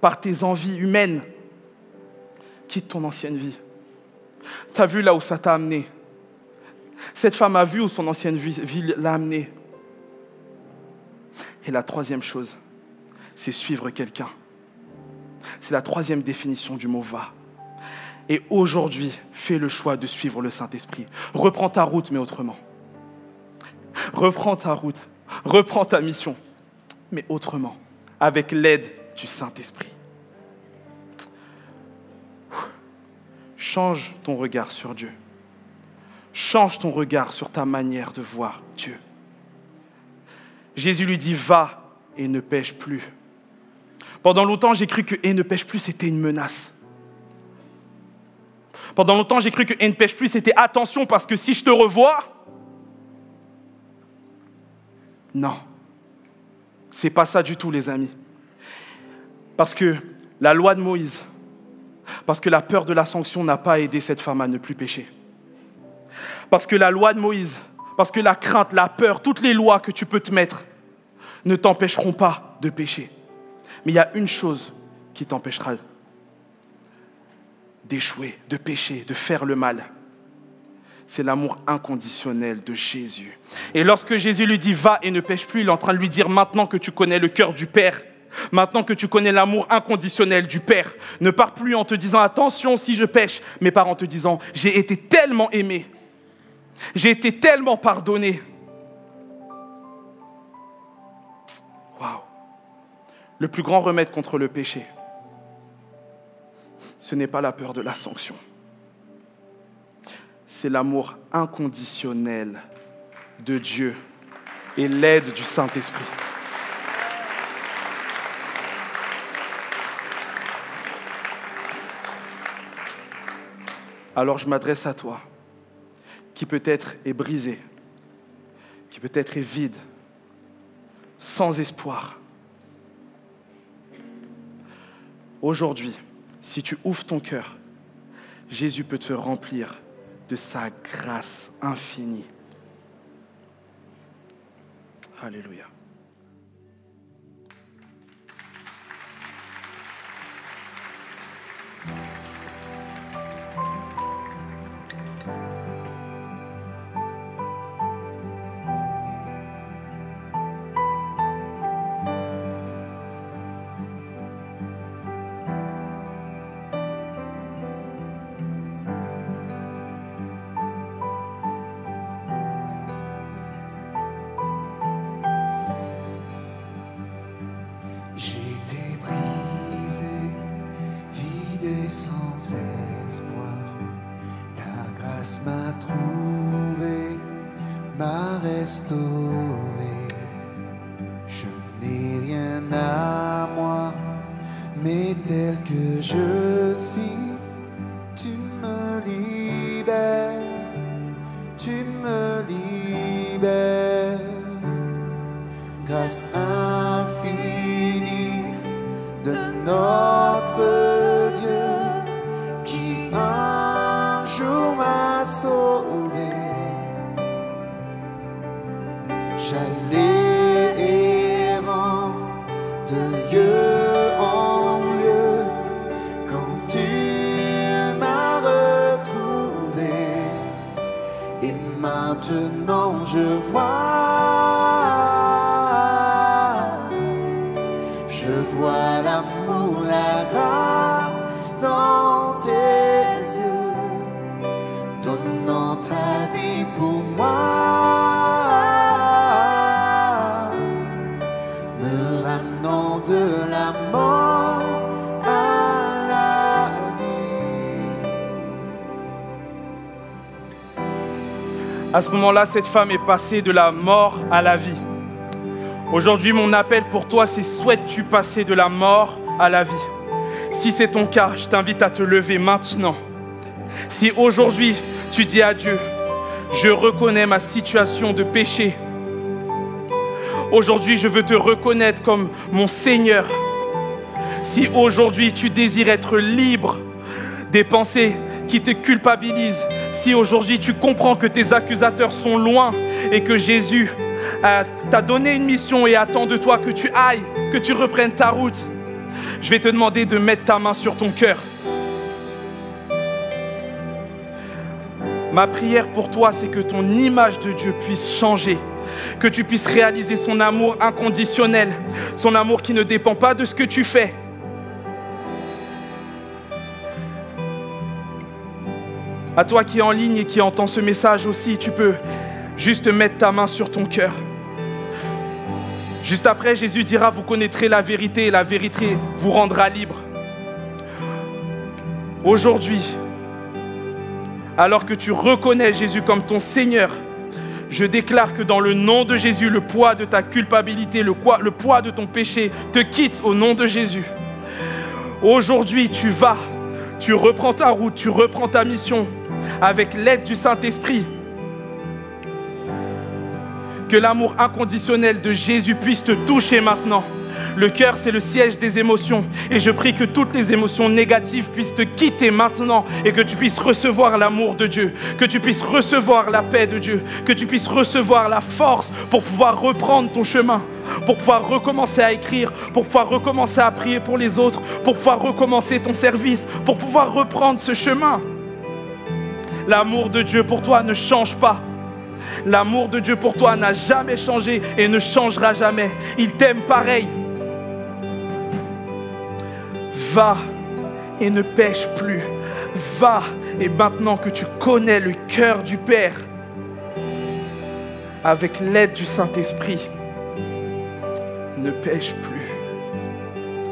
par tes envies humaines. Quitte ton ancienne vie. Tu as vu là où ça t'a amené. Cette femme a vu où son ancienne vie l'a amenée. Et la troisième chose, c'est suivre quelqu'un. C'est la troisième définition du mot « va ». Et aujourd'hui, fais le choix de suivre le Saint-Esprit. Reprends ta route, mais autrement. Reprends ta route, reprends ta mission, mais autrement, avec l'aide du Saint-Esprit. Change ton regard sur Dieu. Change ton regard sur ta manière de voir Dieu. Jésus lui dit « Va et ne pêche plus ». Pendant longtemps, j'ai cru que « et ne pêche plus » c'était une menace. Pendant longtemps, j'ai cru que « et ne pêche plus » c'était « attention parce que si je te revois », non, c'est pas ça du tout, les amis. Parce que la loi de Moïse, parce que la peur de la sanction n'a pas aidé cette femme à ne plus pécher. Parce que la loi de Moïse, parce que la crainte, la peur, toutes les lois que tu peux te mettre ne t'empêcheront pas de pécher. Mais il y a une chose qui t'empêchera d'échouer, de pécher, de faire le mal. C'est l'amour inconditionnel de Jésus. Et lorsque Jésus lui dit « va et ne pêche plus », il est en train de lui dire « maintenant que tu connais le cœur du Père, maintenant que tu connais l'amour inconditionnel du Père, ne pars plus en te disant « attention si je pêche », mais pars en te disant « j'ai été tellement aimé, j'ai été tellement pardonné ». Waouh! Le plus grand remède contre le péché, ce n'est pas la peur de la sanction. C'est l'amour inconditionnel de Dieu et l'aide du Saint-Esprit. Alors je m'adresse à toi, qui peut-être est brisé, qui peut-être est vide, sans espoir. Aujourd'hui, si tu ouvres ton cœur, Jésus peut te remplir de sa grâce infinie. Alléluia. J'étais brisé, vide et sans espoir. Ta grâce m'a trouvé, m'a restauré. Je n'ai rien à moi, mais tel que je suis, tu me libères, tu me libères. Grâce infinie de notre Dieu qui un jour m'a sauvé. J'allais errant de lieu en lieu quand tu m'as retrouvé. Et maintenant je vois l'amour, la grâce dans tes yeux, donnant ta vie pour moi, me ramenant de la mort à la vie. À ce moment-là, cette femme est passée de la mort à la vie. Aujourd'hui, mon appel pour toi, c'est souhaites-tu passer de la mort à la vie? Si c'est ton cas, je t'invite à te lever maintenant. Si aujourd'hui, tu dis à Dieu, je reconnais ma situation de péché. Aujourd'hui, je veux te reconnaître comme mon Seigneur. Si aujourd'hui, tu désires être libre des pensées qui te culpabilisent, si aujourd'hui, tu comprends que tes accusateurs sont loin et que Jésus t'a donné une mission et attend de toi que tu ailles, que tu reprennes ta route. Je vais te demander de mettre ta main sur ton cœur. Ma prière pour toi, c'est que ton image de Dieu puisse changer, que tu puisses réaliser son amour inconditionnel, son amour qui ne dépend pas de ce que tu fais. À toi qui es en ligne et qui entends ce message aussi, tu peux juste mettre ta main sur ton cœur. Juste après, Jésus dira, vous connaîtrez la vérité et la vérité vous rendra libre. Aujourd'hui, alors que tu reconnais Jésus comme ton Seigneur, je déclare que dans le nom de Jésus, le poids de ta culpabilité, le poids de ton péché te quitte au nom de Jésus. Aujourd'hui, tu reprends ta route, tu reprends ta mission avec l'aide du Saint-Esprit. Que l'amour inconditionnel de Jésus puisse te toucher maintenant. Le cœur, c'est le siège des émotions. Et je prie que toutes les émotions négatives puissent te quitter maintenant et que tu puisses recevoir l'amour de Dieu, que tu puisses recevoir la paix de Dieu, que tu puisses recevoir la force pour pouvoir reprendre ton chemin, pour pouvoir recommencer à écrire, pour pouvoir recommencer à prier pour les autres, pour pouvoir recommencer ton service, pour pouvoir reprendre ce chemin. L'amour de Dieu pour toi ne change pas. L'amour de Dieu pour toi n'a jamais changé et ne changera jamais. Il t'aime pareil. Va et ne pêche plus. Va et maintenant que tu connais le cœur du Père, avec l'aide du Saint-Esprit, ne pêche plus.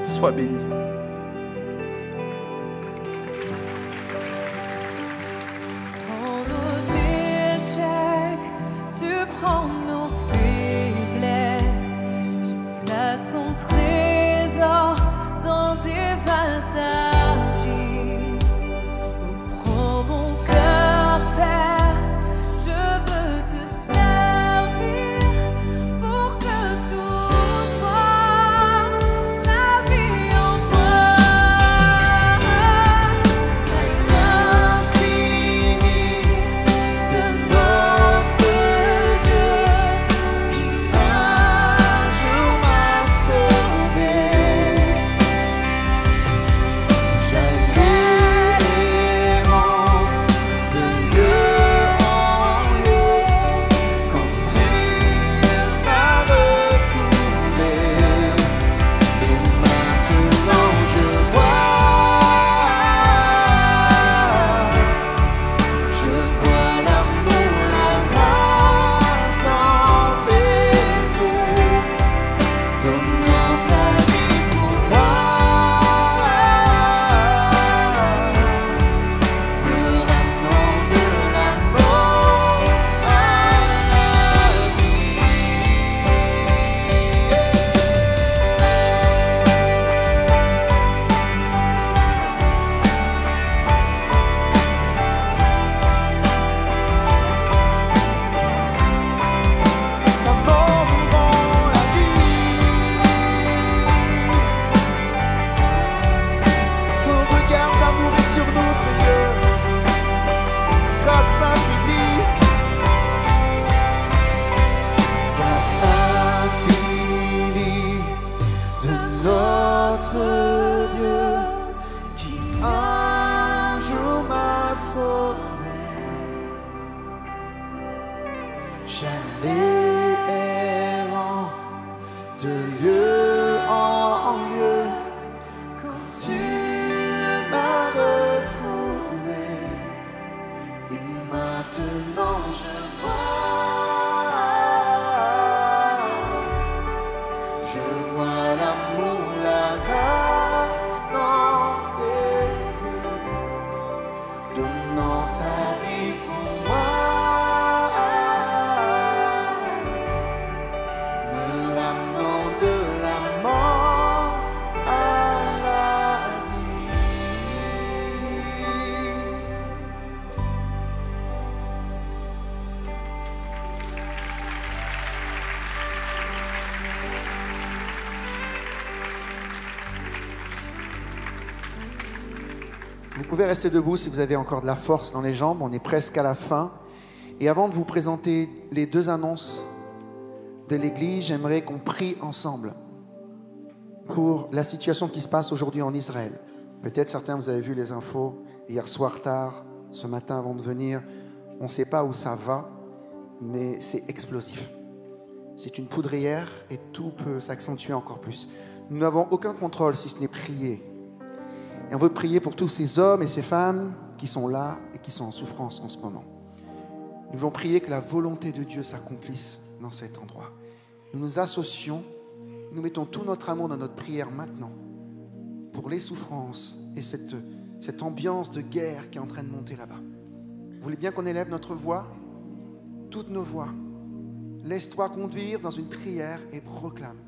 Sois béni. Tu prends nos faiblesses, tu places ton trésor dans tes vastes argiles. Prends mon cœur, Père, je veux te servir pour que tout soit ta vie en moi. Reste infini de notre Vous pouvez rester debout si vous avez encore de la force dans les jambes. On est presque à la fin. Et avant de vous présenter les deux annonces de l'Église, j'aimerais qu'on prie ensemble pour la situation qui se passe aujourd'hui en Israël. Peut-être certains, vous avez vu les infos hier soir tard, ce matin avant de venir. On ne sait pas où ça va, mais c'est explosif. C'est une poudrière et tout peut s'accentuer encore plus. Nous n'avons aucun contrôle si ce n'est prier. Et on veut prier pour tous ces hommes et ces femmes qui sont là et qui sont en souffrance en ce moment. Nous voulons prier que la volonté de Dieu s'accomplisse dans cet endroit. Nous nous associons, nous mettons tout notre amour dans notre prière maintenant pour les souffrances et cette ambiance de guerre qui est en train de monter là-bas. Vous voulez bien qu'on élève notre voix? Toutes nos voix. Laisse-toi conduire dans une prière et proclame.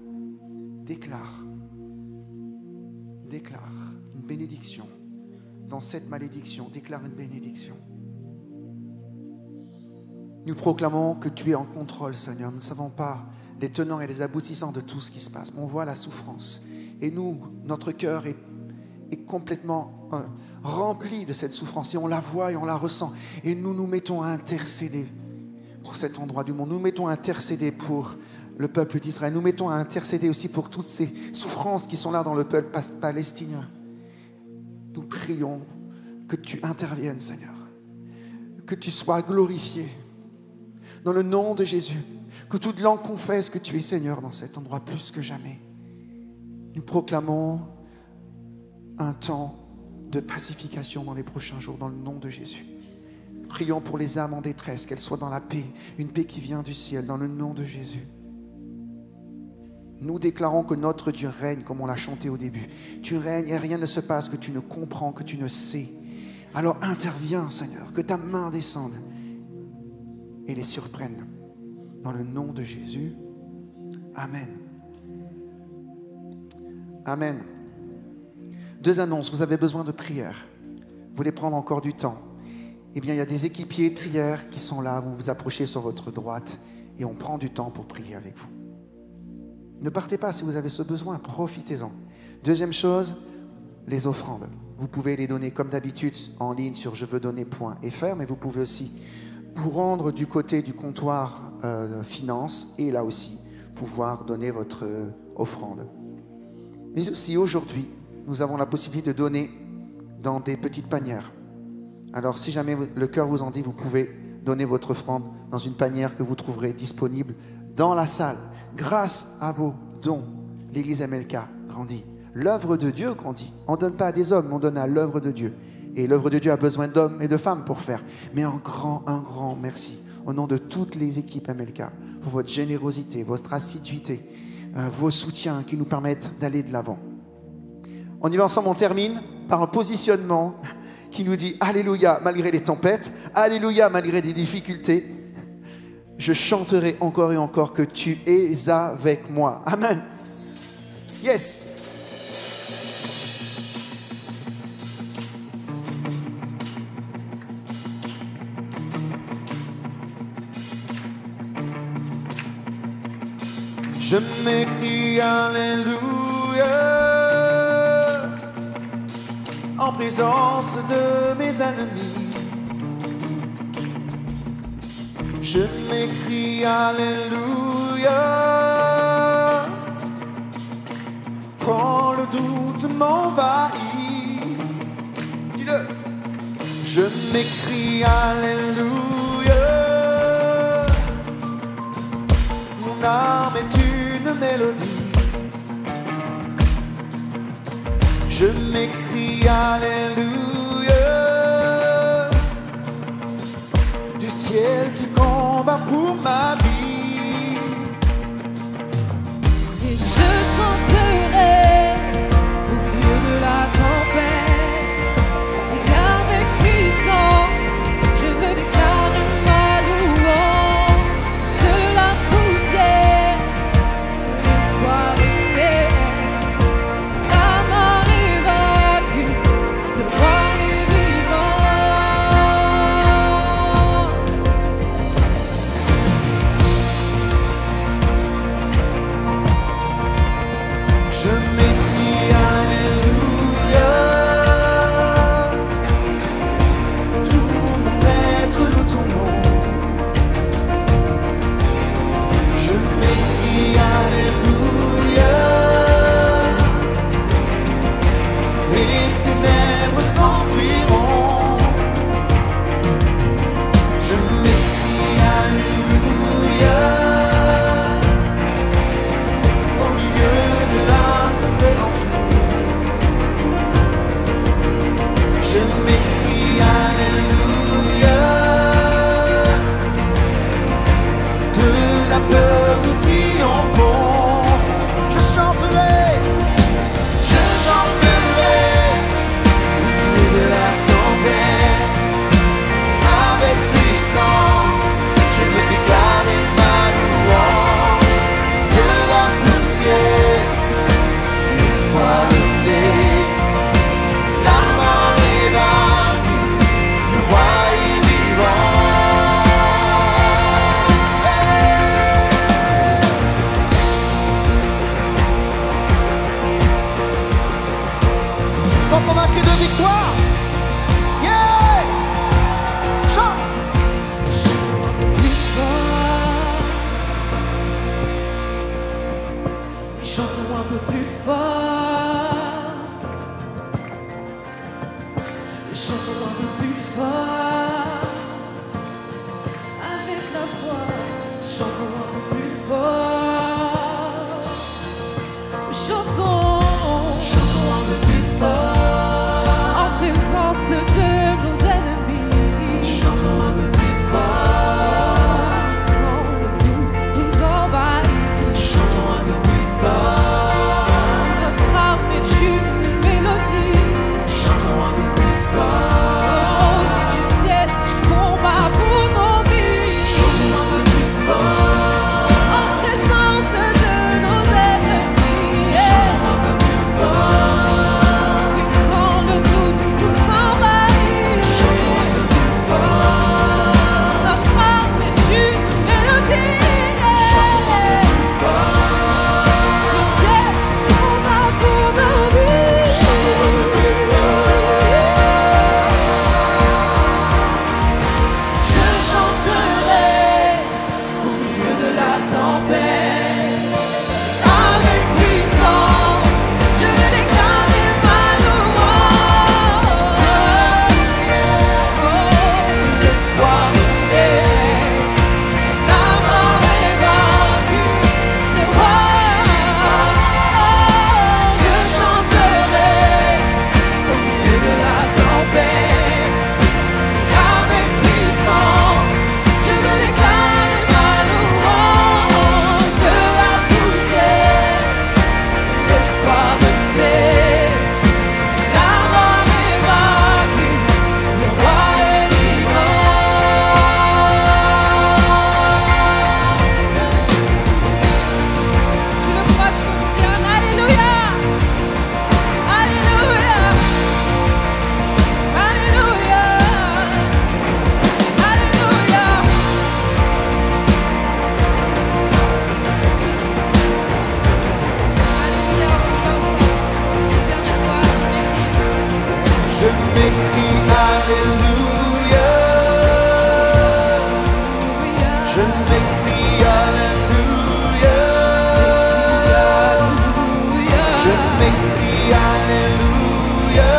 Déclare une bénédiction. Dans cette malédiction, déclare une bénédiction. Nous proclamons que tu es en contrôle, Seigneur. Nous ne savons pas les tenants et les aboutissants de tout ce qui se passe. Mais on voit la souffrance. Et nous, notre cœur est complètement rempli de cette souffrance. Et on la voit et on la ressent. Et nous nous mettons à intercéder pour cet endroit du monde. Nous mettons à intercéder pour le peuple d'Israël. Nous mettons à intercéder aussi pour toutes ces souffrances qui sont là dans le peuple palestinien. Nous prions que tu interviennes, Seigneur. Que tu sois glorifié. Dans le nom de Jésus. Que toute langue confesse que tu es Seigneur dans cet endroit plus que jamais. Nous proclamons un temps de pacification dans les prochains jours dans le nom de Jésus. Prions pour les âmes en détresse, qu'elles soient dans la paix, une paix qui vient du ciel, dans le nom de Jésus. Nous déclarons que notre Dieu règne, comme on l'a chanté au début. Tu règnes et rien ne se passe que tu ne comprends, que tu ne sais. Alors interviens, Seigneur, que ta main descende et les surprenne. Dans le nom de Jésus. Amen. Amen. 2 annonces. Vous avez besoin de prière. Vous voulez prendre encore du temps. Eh bien, il y a des équipiers de prière qui sont là. Vous vous approchez sur votre droite et on prend du temps pour prier avec vous. Ne partez pas si vous avez ce besoin. Profitez-en. Deuxième chose, les offrandes. Vous pouvez les donner comme d'habitude en ligne sur jeveudonner.fr, mais vous pouvez aussi vous rendre du côté du comptoir finance et là aussi pouvoir donner votre offrande. Mais aussi aujourd'hui, nous avons la possibilité de donner dans des petites panières. Alors si jamais le cœur vous en dit, vous pouvez donner votre offrande dans une panière que vous trouverez disponible dans la salle. Grâce à vos dons, l'Église MLK grandit. L'œuvre de Dieu grandit. On ne donne pas à des hommes, on donne à l'œuvre de Dieu. Et l'œuvre de Dieu a besoin d'hommes et de femmes pour faire. Mais un grand merci au nom de toutes les équipes MLK pour votre générosité, votre assiduité, vos soutiens qui nous permettent d'aller de l'avant. On y va ensemble, on termine par un positionnement qui nous dit Alléluia malgré les tempêtes, Alléluia malgré les difficultés. Je chanterai encore et encore que tu es avec moi. Amen. Yes. Je m'écris Alléluia en présence de mes ennemis. Je m'écris Alléluia quand le doute m'envahit. Dis-le. Je m'écris Alléluia. Mon âme est une mélodie. Je m'écris Alléluia. Du ciel tu combats pour ma vie. Et je chanterai au milieu de la tempête. Et avec puissance, je veux déclarer ma louange. De la poussière, de l'espoir éternel. L'âme est vaincue, le roi est vivant. Je m'écris Alléluia. Tout mon être loue ton nom. Je m'écris donc on n'a que de victoire. Yeah! Chante! Chantons un peu plus fort. Chantons un peu plus fort. Chantons un peu plus fort. Avec la foi, chantons un peu plus fort. Chantons. Chantons un peu plus fort. En présence de nos ennemis. Chantons un peu plus fort. Quand le doute nous envahit. Chantons un peu plus fort. Notre âme est une mélodie. Chantons un peu plus fort. Du ciel, tu combats pour nos vies. Chantons un peu plus fort. En présence de nos ennemis. Chantons un peu plus fort. Et quand le doute nous envahit. Chantons un peu plus fort. Notre âme est une mélodie. Chantons un peu plus fort. Du ciel, tu combats pour nos vies. Chantons un peu plus Je chanterai au milieu de la tempête. Avec puissance, je vais déclarer ma louange. Oh, l'espoir est, la mort est vaincue, le roi. Je chanterai au milieu de la tempête. Avec puissance, je veux déclarer ma louange. De la poussière, l'espoir naît. La mort est vaincue, le roi est vivant. Si tu le crois, tu peux pousser un Alléluia. Alléluia. Alléluia. Alléluia. Alléluia, on est ensemble. Une dernière fois, Je m'écris Alléluia. Je m'écris Alléluia. Je m'écris Alléluia.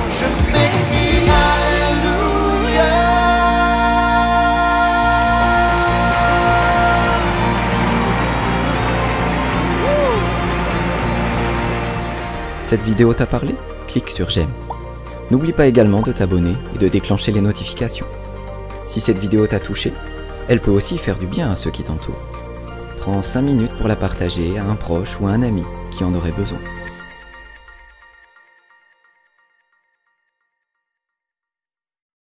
Je m'écris Alléluia. Cette vidéo t'a parlé? Clique sur j'aime. N'oublie pas également de t'abonner et de déclencher les notifications. Si cette vidéo t'a touché, elle peut aussi faire du bien à ceux qui t'entourent. Prends 5 minutes pour la partager à un proche ou à un ami qui en aurait besoin.